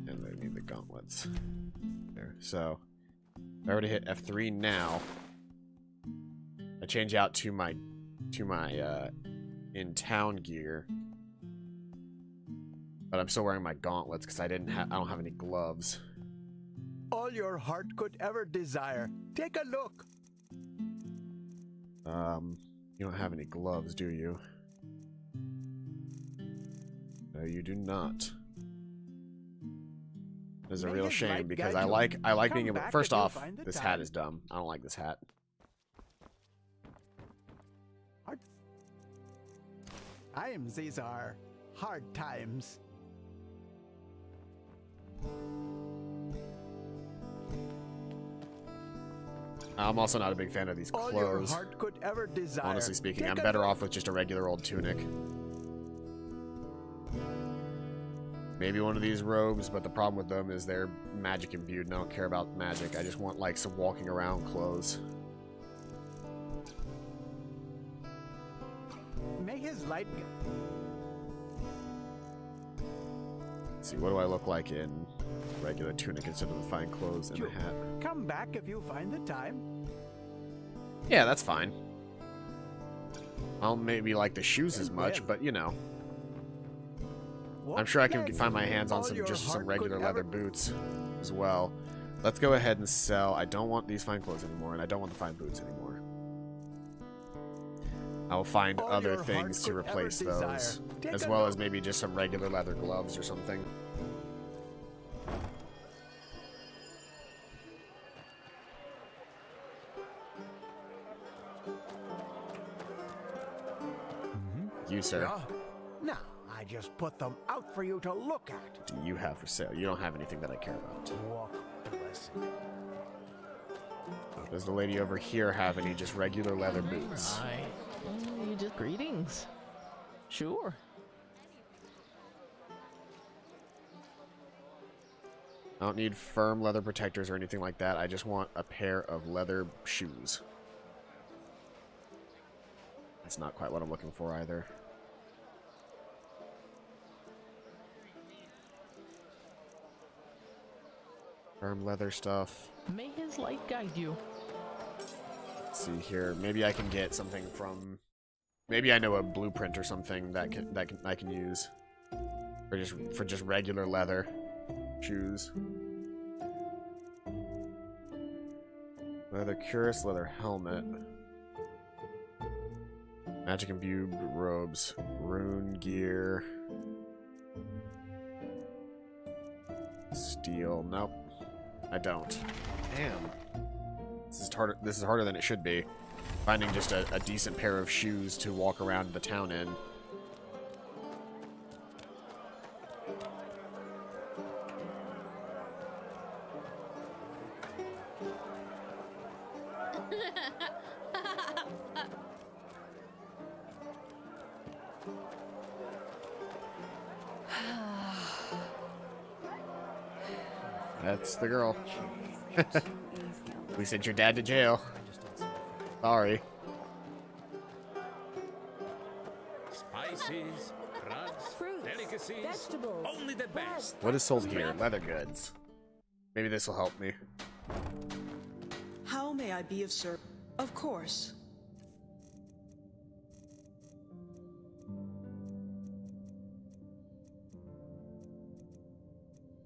I need the gauntlets there. So I already hit F3 now. I change out to my in town gear. But I'm still wearing my gauntlets because I don't have any gloves. All your heart could ever desire. Take a look. You don't have any gloves, do you? No, you do not. It's a real shame because I like being able. First off, this hat is dumb. I don't like this hat. These are hard times. I'm also not a big fan of these All clothes. your heart could ever desire. Honestly speaking, Take I'm a better look. off with just a regular old tunic. Maybe one of these robes, but the problem with them is they're magic imbued, and I don't care about magic. I just want, like, some walking around clothes. May his light... Let's see, what do I look like in regular tunic instead of the fine clothes and the hat? Come back if you find the time. Yeah, that's fine. I don't maybe like the shoes as much, but you know. I'm sure I can find my hands on some regular leather boots as well. Let's go ahead and sell. I don't want these fine clothes anymore, and I don't want the fine boots anymore. I'll find other things to replace those, as well as maybe just some regular leather gloves or something. You, sir. No, I just put them out for you to look at. Do you have for sale? You don't have anything that I care about. Walk blessed. Does the lady over here have any just regular leather boots? You just greetings. Sure. don't need firm leather protectors or anything like that. I just want a pair of leather shoes. That's not quite what I'm looking for either. Firm leather stuff. May his light guide you. Let's see here. Maybe I can get something from... Maybe I know a blueprint or something that I can use for just regular leather shoes. Leather cuirass, leather helmet. Magic imbued robes, rune gear. Steel. Nope. I don't. Damn. This is harder than it should be. Finding just a decent pair of shoes to walk around the town in. That's the girl. We sent your dad to jail. Sorry. Spices, drugs, Fruits, delicacies, vegetables, only the best. What is sold here? Leather goods. Maybe this will help me. How may I be of service? Of course.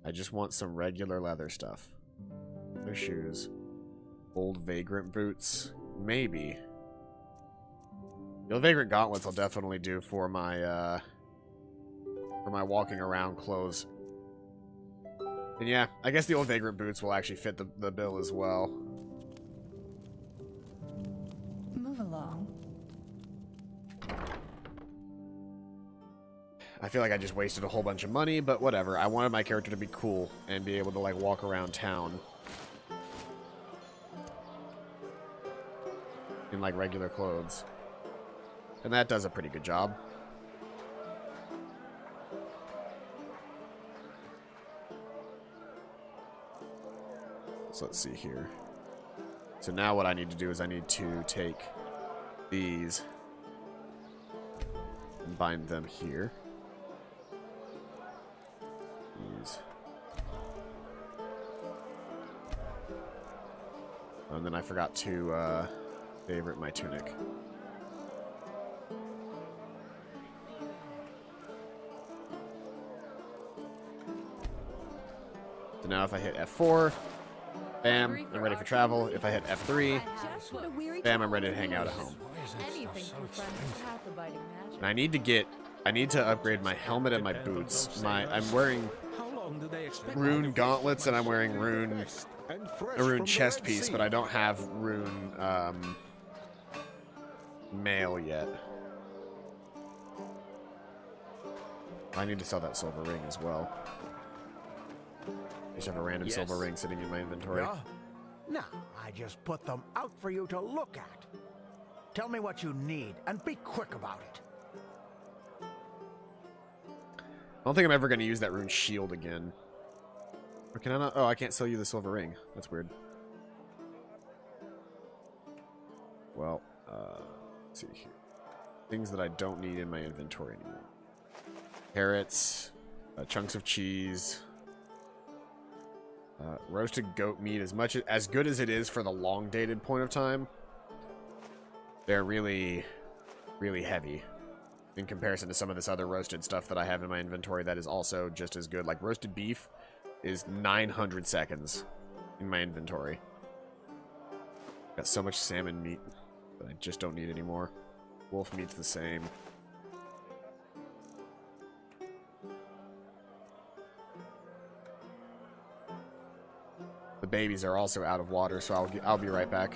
I just want some regular leather stuff. No shoes. Old vagrant boots. Maybe. The old vagrant gauntlets will definitely do for my walking around clothes. And yeah, I guess the old vagrant boots will actually fit the bill as well. Move along. I feel like I just wasted a whole bunch of money, but whatever. I wanted my character to be cool and be able to, like, walk around town in, like, regular clothes. And that does a pretty good job. So let's see here. So now what I need to do is I need to take these and bind them here. These. And then I forgot to favorite my tunic. So now if I hit F4, bam, I'm ready for travel. If I hit F3, bam, I'm ready to hang out at home. And I need to upgrade my helmet and my boots. I'm wearing rune gauntlets and I'm wearing a rune chest piece, but I don't have rune mail yet. I need to sell that silver ring as well. I just have a random silver ring sitting in my inventory. Yeah? No, I just put them out for you to look at. Tell me what you need, and be quick about it. I don't think I'm ever going to use that rune shield again. Or can I not? Oh, I can't sell you the silver ring. That's weird. Well, let's see here. Things that I don't need in my inventory anymore. Carrots, chunks of cheese, roasted goat meat. As good as it is for the long dated point of time, they're really, really heavy in comparison to some of this other roasted stuff that I have in my inventory that is also just as good. Like roasted beef is 900 seconds in my inventory. Got so much salmon meat that I just don't need anymore. Wolf meat's the same. The babies are also out of water, so I'll be right back.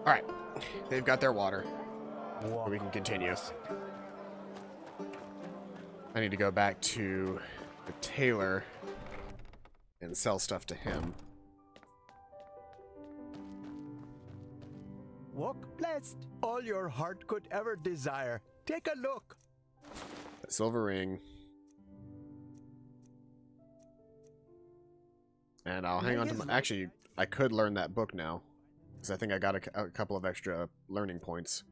Alright. They've got their water. So we can continue. I need to go back to the tailor and sell stuff to him. Walk blessed, all your heart could ever desire. Take a look. A silver ring. And I'll hang on to my... Actually, I could learn that book now. Because I think I got a couple of extra learning points.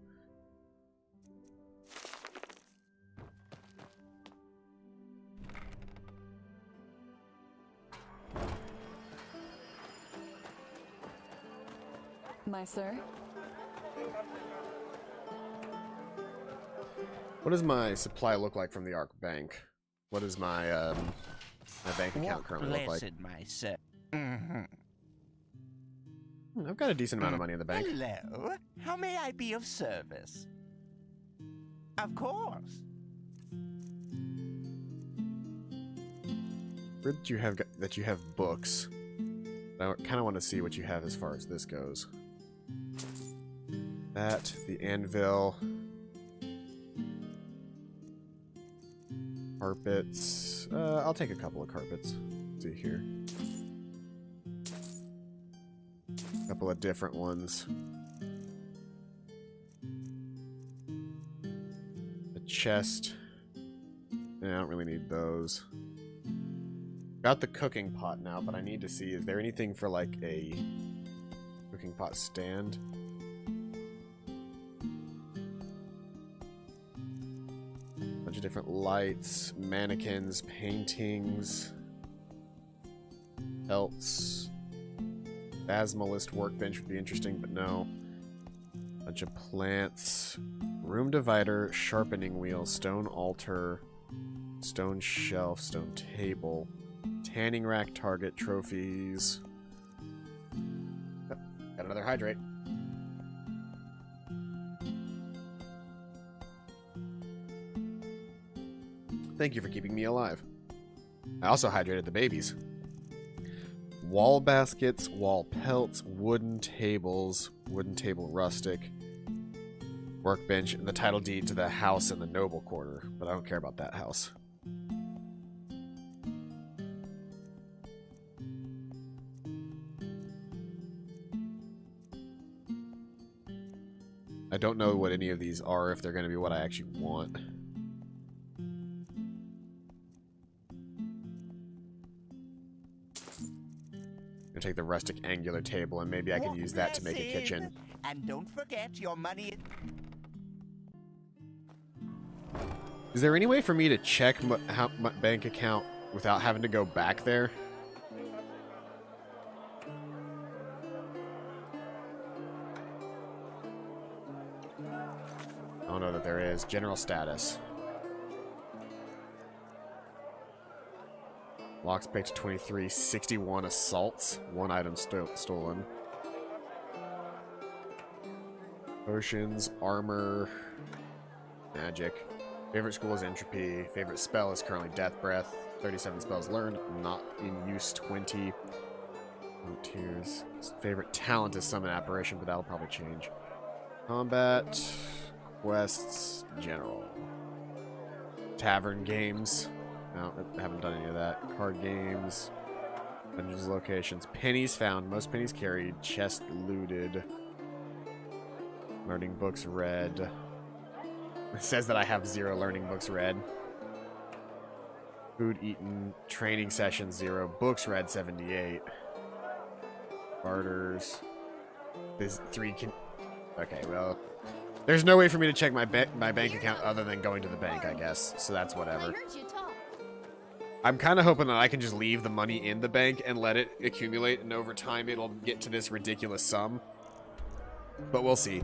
My sir? What does my supply look like from the Ark Bank? What does my my bank account currently look like? My sir. I've got a decent amount of money in the bank. Hello. How may I be of service? Of course. Where did you have that you have books? I kind of want to see what you have as far as this goes. That, the anvil, carpets. I'll take a couple of carpets. Let's see here. A couple of different ones. A chest. Yeah, I don't really need those. Got the cooking pot now, but I need to see, is there anything for like a cooking pot stand? Bunch of different lights, mannequins, paintings, belts. Basilisk workbench would be interesting, but no. Bunch of plants. Room divider, sharpening wheel, stone altar, stone shelf, stone table. Tanning rack, target, trophies. Oh, got another hydrate. Thank you for keeping me alive. I also hydrated the babies. Wall baskets, wall pelts, wooden tables, wooden table rustic, workbench, and the title deed to the house in the noble quarter, but I don't care about that house. I don't know what any of these are, if they're going to be what I actually want. I'll take the rustic angular table, and maybe I can use that to make a kitchen. And don't forget your money. Is there any way for me to check my bank account without having to go back there? I don't know that there is. General status. Locks picked 23, 61 assaults, 1 item stolen. Potions, armor, magic. Favorite school is entropy. Favorite spell is currently death breath. 37 spells learned, not in use 20. Tears. Favorite talent is summon apparition, but that'll probably change. Combat, quests, general. Tavern games. No, I haven't done any of that. Card games. Dungeons locations. Pennies found. Most pennies carried. Chest looted. Learning books read. It says that I have 0 learning books read. Food eaten. Training session 0. Books read 78. Barters. There's 3 can... Okay, well... There's no way for me to check my bank account other than going to the bank, I guess. So that's whatever. I'm kind of hoping that I can just leave the money in the bank and let it accumulate, and over time it'll get to this ridiculous sum. But we'll see.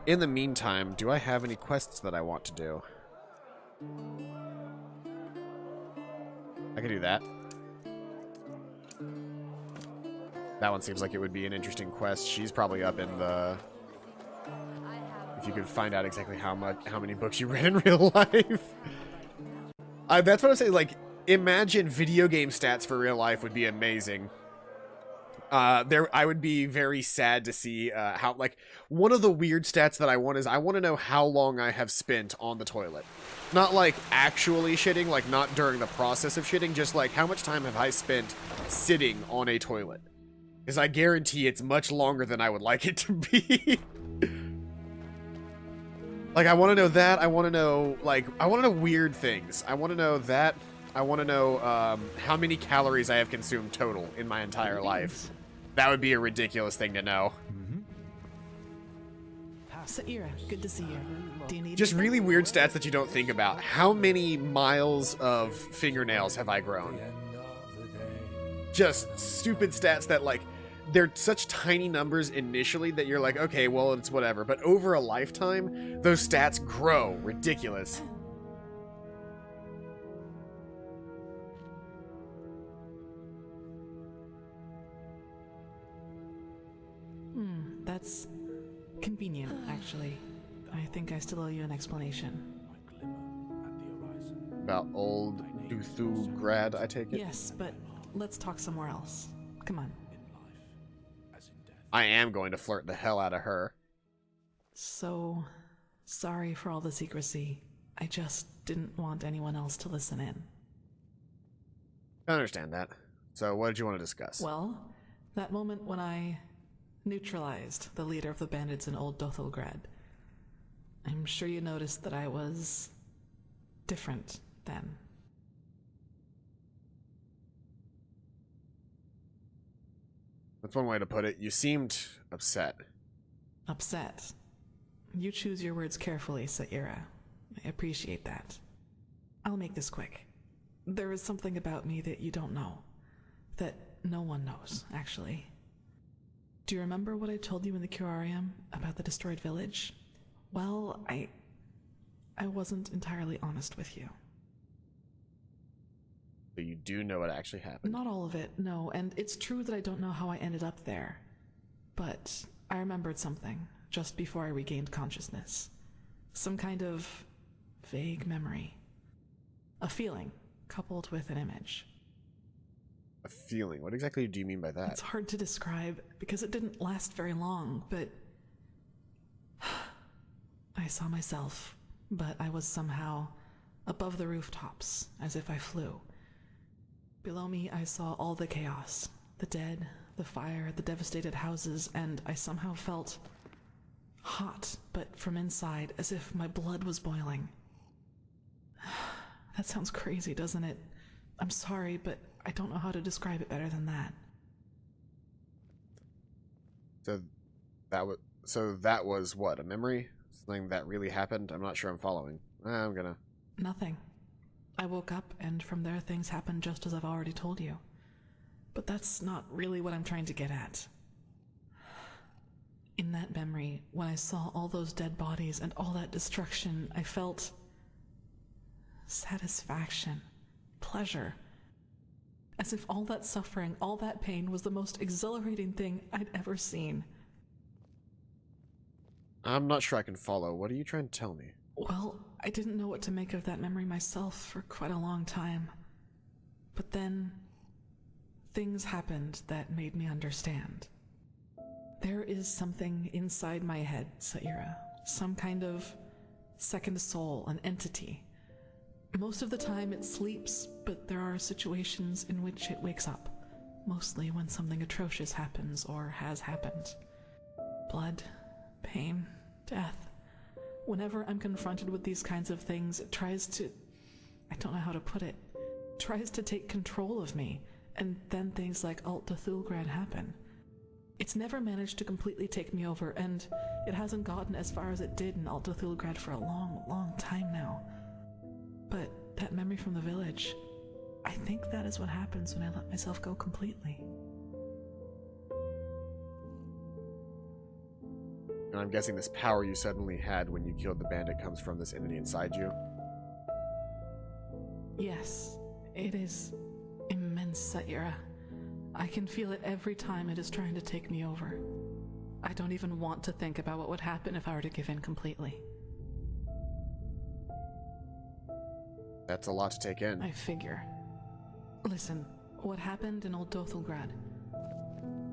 In the meantime, do I have any quests that I want to do? I can do that. That one seems like it would be an interesting quest. She's probably up in the... If you could find out exactly how many books you read in real life. That's what I'm saying, like... Imagine video game stats for real life would be amazing. I would be very sad to see how, like, one of the weird stats that I want is I want to know how long I have spent on the toilet. Not like actually shitting, like not during the process of shitting, just like how much time have I spent sitting on a toilet? Because I guarantee it's much longer than I would like it to be. Like, I want to know that. I want to know, like, I want to know weird things. I want to know that. I want to know how many calories I have consumed total in my entire life. That would be a ridiculous thing to know. Saira, good to see you. Do you need Just anything? really weird stats that you don't think about. How many miles of fingernails have I grown? Just stupid stats that, like, they're such tiny numbers initially that you're like, okay, well, it's whatever. But over a lifetime, those stats grow. Ridiculous. That's convenient, actually. I think I still owe you an explanation. About old Duthu grad, I take it? Yes, but let's talk somewhere else. Come on. I am going to flirt the hell out of her. So, sorry for all the secrecy. I just didn't want anyone else to listen in. I understand that. So what did you want to discuss? Well, that moment when I neutralized the leader of the bandits in Old Dothelgrad. I'm sure you noticed that I was different then. That's one way to put it. You seemed upset. Upset? You choose your words carefully, Saira. I appreciate that. I'll make this quick. There is something about me that you don't know. That no one knows, actually. Do you remember what I told you in the curarium about the destroyed village? Well, I wasn't entirely honest with you. So you do know what actually happened? Not all of it, no, and it's true that I don't know how I ended up there. But I remembered something just before I regained consciousness. Some kind of vague memory. A feeling coupled with an image. A feeling? What exactly do you mean by that? It's hard to describe because it didn't last very long, but I saw myself, but I was somehow above the rooftops, as if I flew. Below me, I saw all the chaos, the dead, the fire, the devastated houses, and I somehow felt hot, but from inside, as if my blood was boiling. That sounds crazy, doesn't it? I'm sorry, but I don't know how to describe it better than that. So that was what, a memory? Something that really happened? I'm not sure I'm following. I'm gonna... Nothing. I woke up, and from there things happened just as I've already told you. But that's not really what I'm trying to get at. In that memory, when I saw all those dead bodies and all that destruction, I felt satisfaction, pleasure. As if all that suffering, all that pain was the most exhilarating thing I'd ever seen. I'm not sure I can follow. What are you trying to tell me? Well, I didn't know what to make of that memory myself for quite a long time. But then, things happened that made me understand. There is something inside my head, Saira. Some kind of second soul, an entity. Most of the time it sleeps, but there are situations in which it wakes up. Mostly when something atrocious happens or has happened. Blood, pain, death. Whenever I'm confronted with these kinds of things, it tries to... I don't know how to put it. Tries to take control of me, and then things like Alt Dthulgrad happen. It's never managed to completely take me over, and it hasn't gotten as far as it did in Alt Dthulgrad for a long, long time now. But that memory from the village, I think that is what happens when I let myself go completely. And I'm guessing this power you suddenly had when you killed the bandit comes from this entity inside you? Yes, it is immense, Saira. I can feel it every time it is trying to take me over. I don't even want to think about what would happen if I were to give in completely. That's a lot to take in. I figure. Listen, what happened in Old Dothelgrad?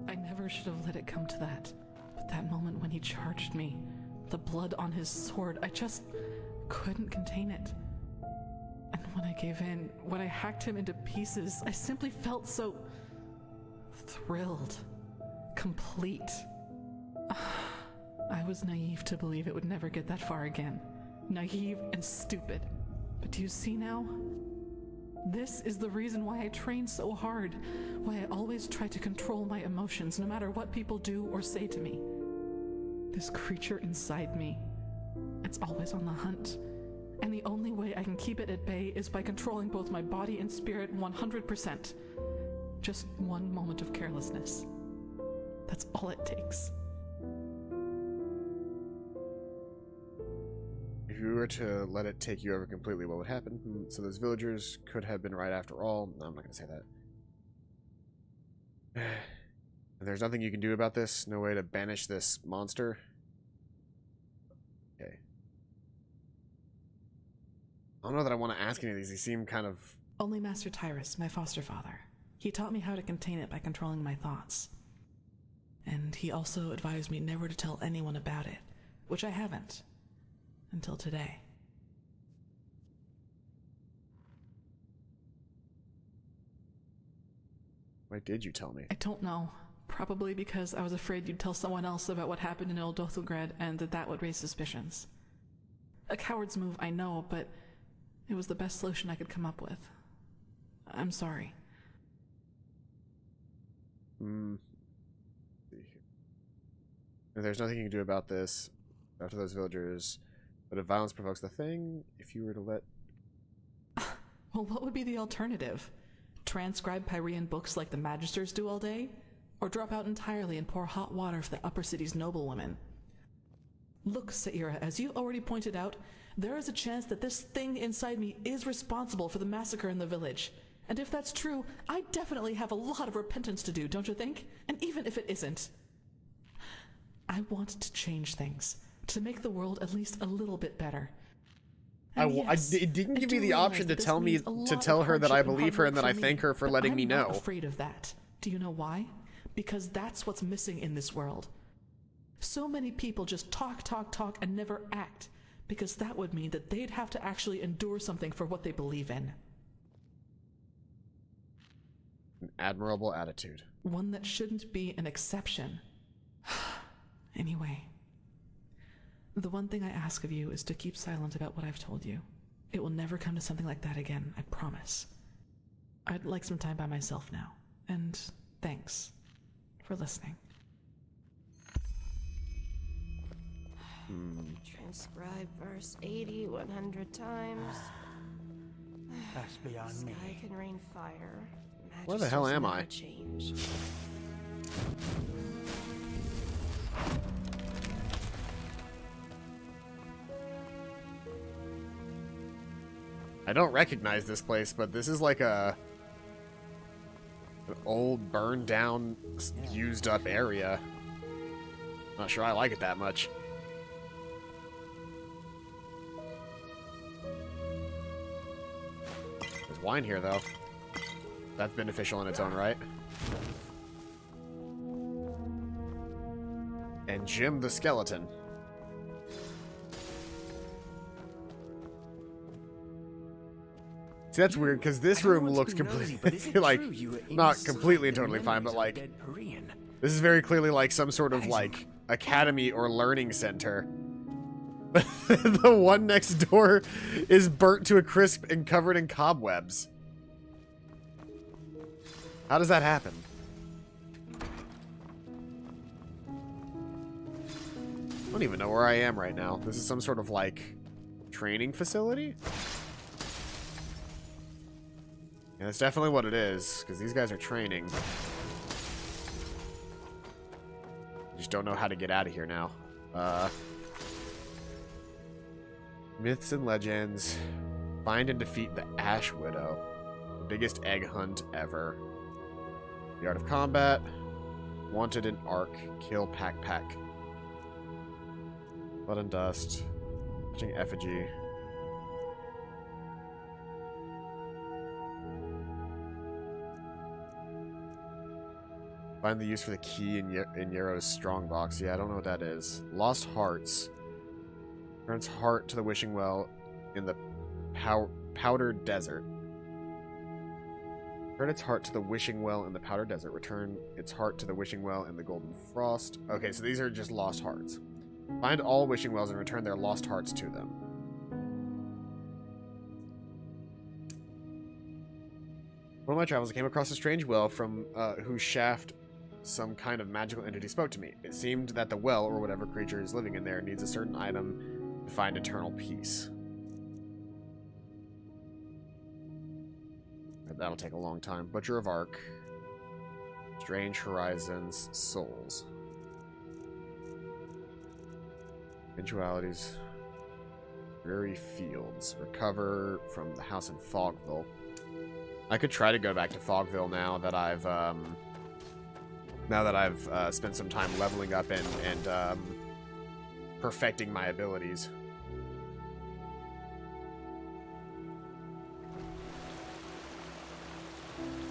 I never should have let it come to that. But that moment when he charged me, the blood on his sword, I just couldn't contain it. And when I gave in, when I hacked him into pieces, I simply felt so thrilled, complete. I was naive to believe it would never get that far again. Naive and stupid. But do you see now? This is the reason why I train so hard, why I always try to control my emotions no matter what people do or say to me. This creature inside me, it's always on the hunt. And the only way I can keep it at bay is by controlling both my body and spirit 100%. Just one moment of carelessness. That's all it takes. If you were to let it take you over completely, what would happen? So those villagers could have been right after all. No, I'm not going to say that. And there's nothing you can do about this? No way to banish this monster? Okay. I don't know that I want to ask any of these. They seem kind of... Only Master Tyrus, my foster father. He taught me how to contain it by controlling my thoughts. And he also advised me never to tell anyone about it, which I haven't. Until today. Why did you tell me? I don't know. Probably because I was afraid you'd tell someone else about what happened in Old Dothelgrad and that would raise suspicions. A coward's move, I know, but it was the best solution I could come up with. I'm sorry. There's nothing you can do about this. After those villagers... But if violence provokes the thing, if you were to let... Well, what would be the alternative? Transcribe Pyrean books like the Magisters do all day? Or drop out entirely and pour hot water for the upper city's noblewomen? Look, Saira, as you've already pointed out, there is a chance that this thing inside me is responsible for the massacre in the village. And if that's true, I definitely have a lot of repentance to do, don't you think? And even if it isn't, I want to change things. To make the world at least a little bit better. It didn't give me the option to tell me to tell her that I believe her and that I thank her for letting me know. I'm not afraid of that. Do you know why? Because that's what's missing in this world. So many people just talk and never act, because that would mean that they'd have to actually endure something for what they believe in. An admirable attitude. One that shouldn't be an exception. Anyway. The one thing I ask of you is to keep silent about what I've told you. It will never come to something like that again, I promise. I'd like some time by myself now. And thanks for listening. Transcribe verse 80 100 times. That's beyond me. Sky can rain fire. Where the hell am I? Change. I don't recognize this place, but this is like an old, burned down, used up area. Not sure I like it that much. There's wine here, though. That's beneficial in its own right. And Jim the skeleton. See, that's weird, because this room looks completely, like, not completely and totally fine, but, like, this is very clearly, like, some sort of, like, academy or learning center. But the one next door is burnt to a crisp and covered in cobwebs. How does that happen? I don't even know where I am right now. This is some sort of, like, training facility? Yeah, that's definitely what it is, because these guys are training. Just don't know how to get out of here now. Myths and legends. Find and defeat the Ash Widow. The biggest egg hunt ever. The Art of Combat. Wanted in Arc. Kill Pack. Blood and Dust. Watching Effigy. Find the use for the key in Yarrow's strongbox. Yeah, I don't know what that is. Lost Hearts. Return its heart to the wishing well in the powdered desert. Return its heart to the wishing well in the powdered desert. Return its heart to the wishing well in the golden frost. Okay, so these are just lost hearts. Find all wishing wells and return their lost hearts to them. One of my travels, I came across a strange well from whose shaft some kind of magical entity spoke to me. It seemed that the well, or whatever creature is living in there, needs a certain item to find eternal peace. That'll take a long time. Butcher of Ark. Strange Horizons. Souls. Eventualities. Dreary Fields. Recover from the house in Fogville. I could try to go back to Fogville now that I've spent some time leveling up and perfecting my abilities.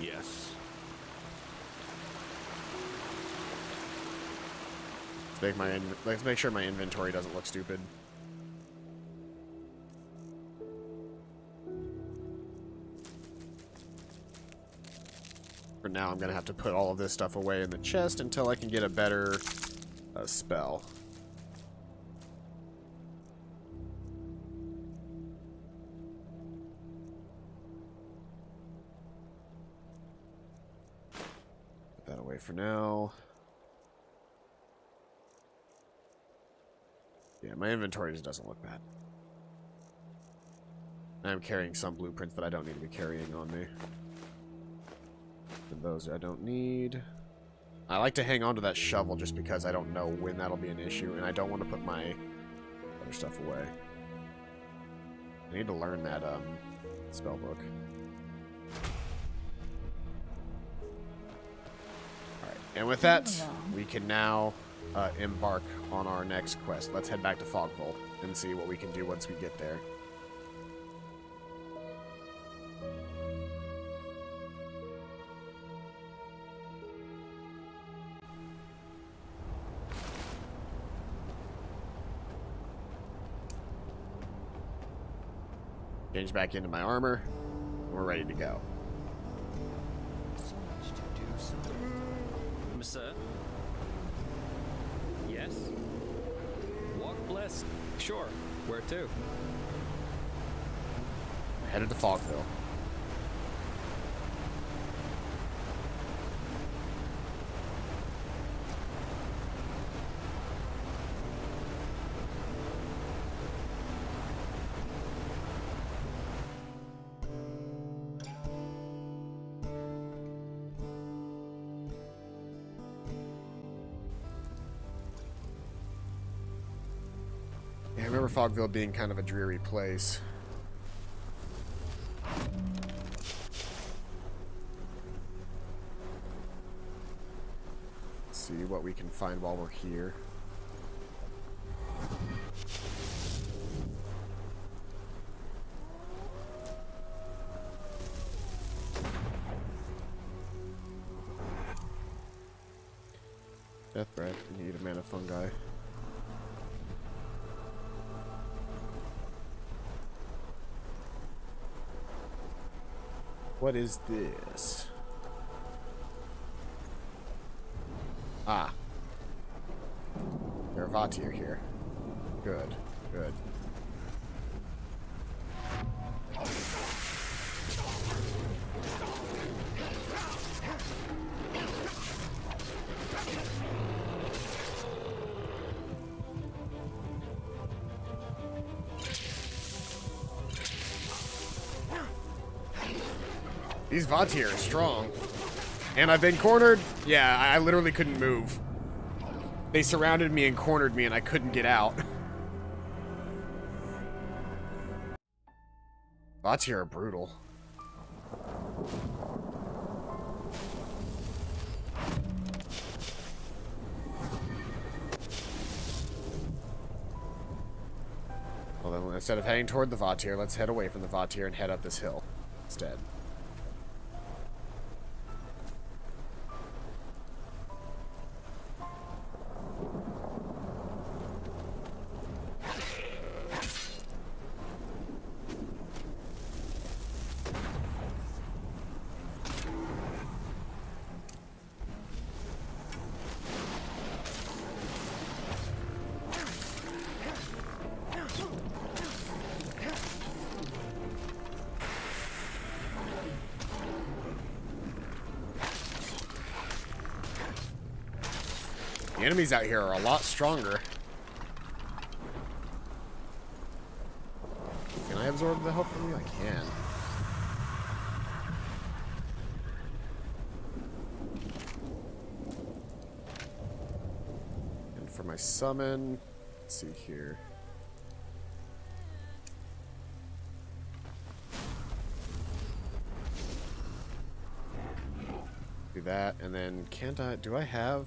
Yes. Let's make sure my inventory doesn't look stupid. For now, I'm gonna have to put all of this stuff away in the chest until I can get a better spell. Put that away for now. Yeah, my inventory just doesn't look bad. I'm carrying some blueprints that I don't need to be carrying on me. And those I don't need. I like to hang on to that shovel just because I don't know when that'll be an issue, and I don't want to put my other stuff away. I need to learn that spell book. Alright, and with that, we can now embark on our next quest. Let's head back to Fogville and see what we can do once we get there. Change back into my armor. We're ready to go. So much to do, so. Sir? Yes? Walk blessed. Sure. Where to? Headed to Fogville. I remember Fogville being kind of a dreary place. Let's see what we can find while we're here. Death breath. We need a mana fungi. What is this? Ah. There are Vatir here. Good, good. These Vatir are strong. And I've been cornered? Yeah, I literally couldn't move. They surrounded me and cornered me and I couldn't get out. Vatir are brutal. Well then, instead of heading toward the Vatir, let's head away from the Vatir and head up this hill instead. The enemies out here are a lot stronger. Can I absorb the health from you? I can. And for my summon, let's see here. Do that, and then can't I, do I have,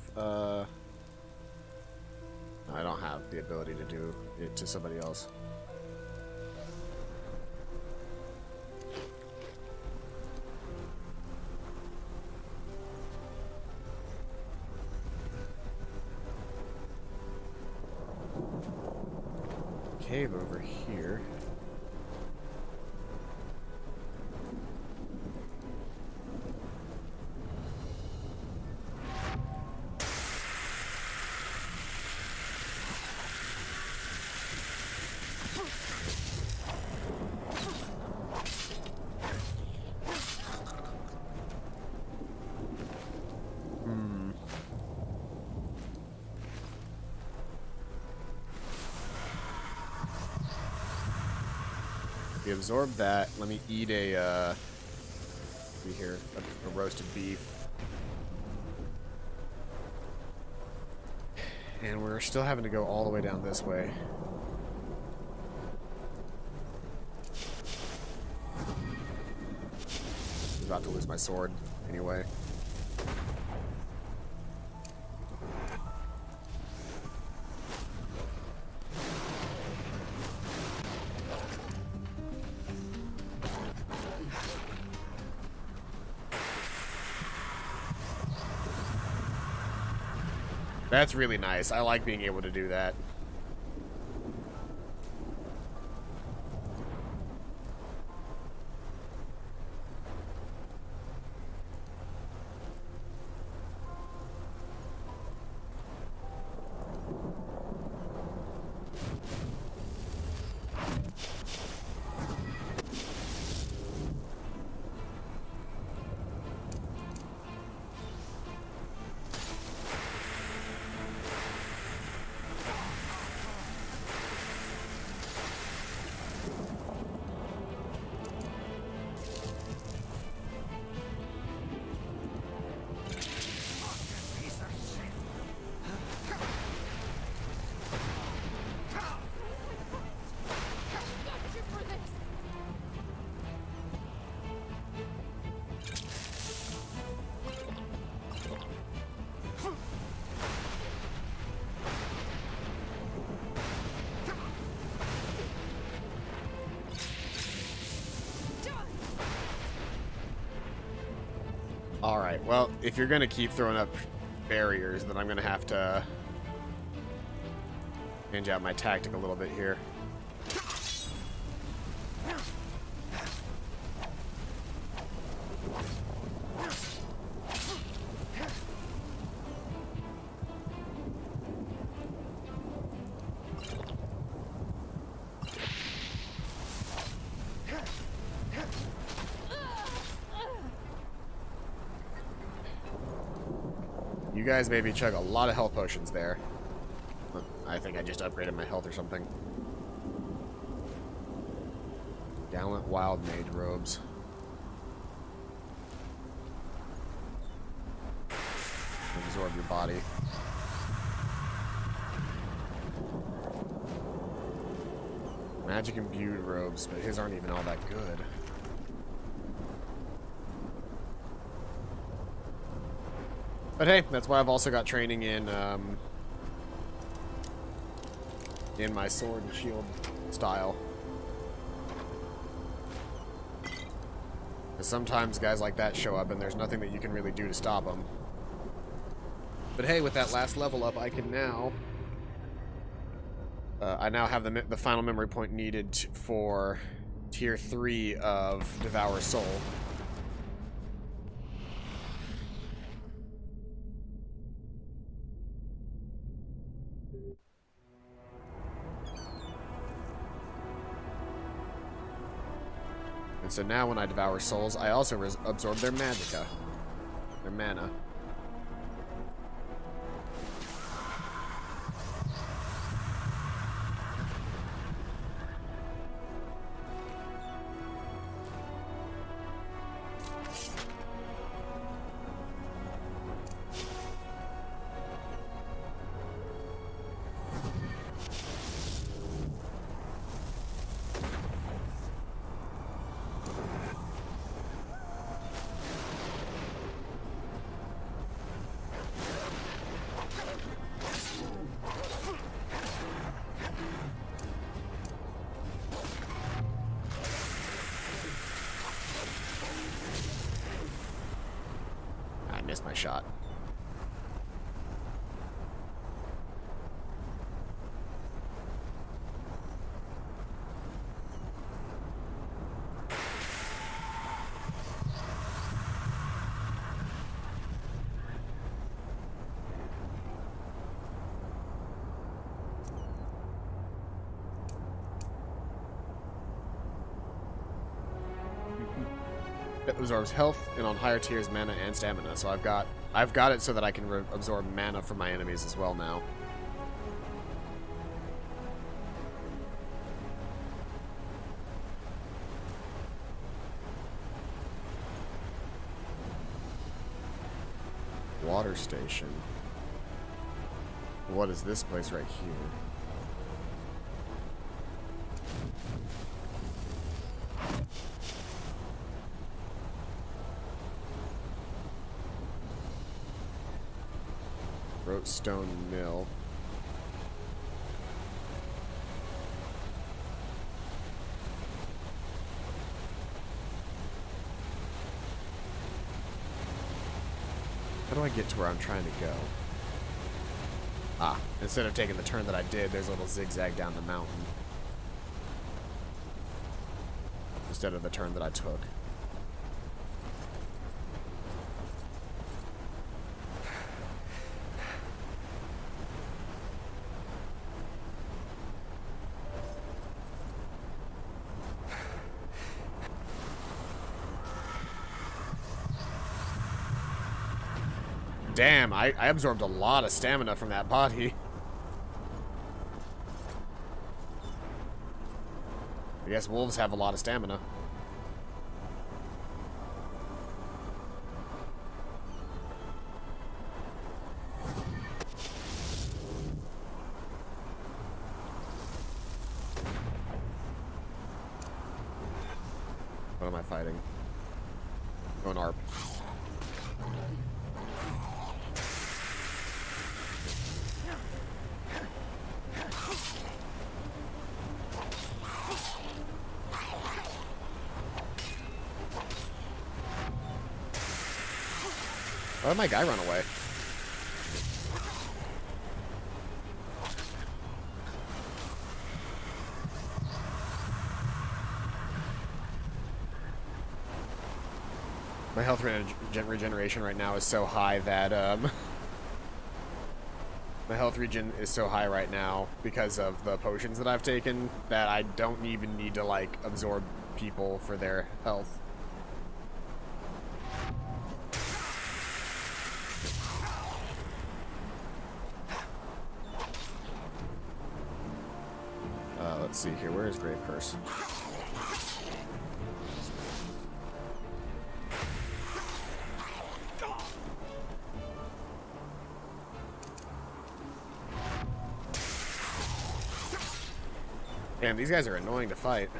no, I don't have the ability to do it to somebody else. Cave over here. We absorb that. Let me eat a, see here, a roasted beef. And we're still having to go all the way down this way. I'm about to lose my sword anyway. That's really nice. I like being able to do that. Alright, well, if you're gonna keep throwing up barriers, then I'm gonna have to change out my tactic a little bit here. You guys made me chug a lot of health potions there. I think I just upgraded my health or something. Gallant Wild Mage robes. Absorb your body. Magic imbued robes, but his aren't even all that good. But hey, that's why I've also got training in my sword and shield style. Because sometimes guys like that show up and there's nothing that you can really do to stop them. But hey, with that last level up, I can now... I now have the final memory point needed for Tier 3 of Devour Soul. And so now when I devour souls, I also absorb their magicka. Their mana. shot. It absorbs health and on higher tiers mana and stamina. So I've got it so that I can absorb mana from my enemies as well now. Water station. What is this place right here? Stone Mill. How do I get to where I'm trying to go? Ah, instead of taking the turn that I did, there's a little zigzag down the mountain. Instead of the turn that I took. Damn, I absorbed a lot of stamina from that body. I guess wolves have a lot of stamina. What am I fighting? Going ARP. Why did my guy run away? My health regeneration right now is so high that, my health regen is so high right now because of the potions that I've taken that I don't even need to, like, absorb people for their health. Let's see here. Where is Grave Curse? Damn, these guys are annoying to fight.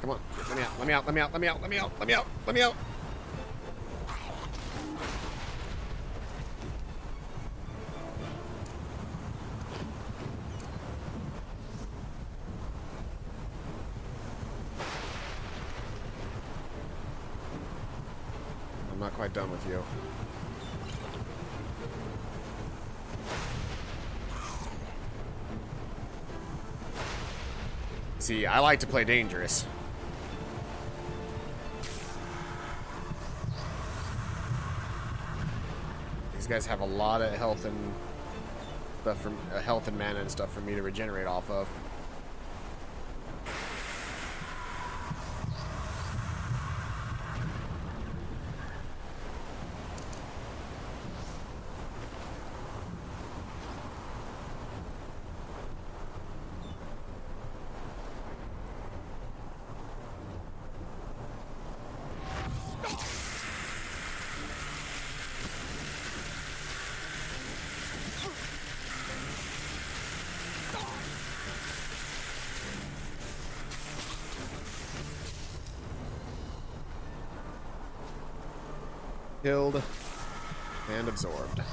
Come on, let me out, let me out, let me out, let me out, let me out, let me out, let me out. I'm not quite done with you. See, I like to play dangerous. These guys have a lot of health and stuff from health and mana and stuff for me to regenerate off of. Killed and absorbed.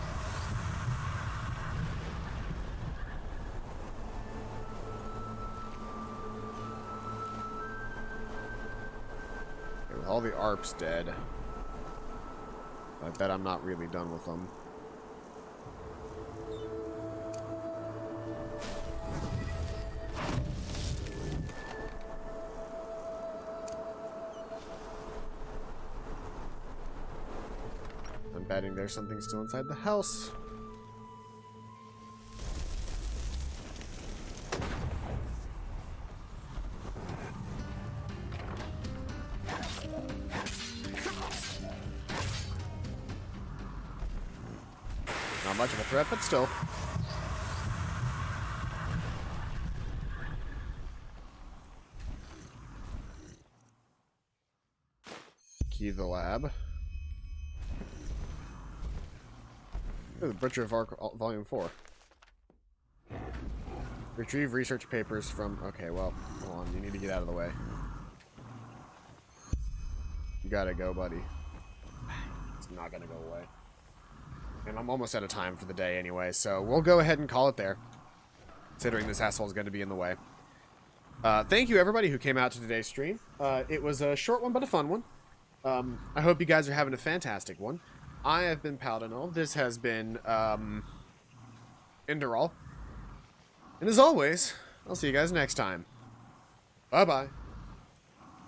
All the ARP's dead. I bet I'm not really done with them. I'm betting there's something still inside the house. Not much of a threat, but still. Key the lab. Oh, the Butcher of Arc, Volume 4. Retrieve research papers from... Okay, well, hold on. You need to get out of the way. You gotta go, buddy. It's not gonna go away. And I'm almost out of time for the day anyway, so we'll go ahead and call it there. Considering this asshole is going to be in the way. Thank you, everybody who came out to today's stream. It was a short one, but a fun one. I hope you guys are having a fantastic one. I have been Paladinal. This has been, Enderal. And as always, I'll see you guys next time. Bye-bye.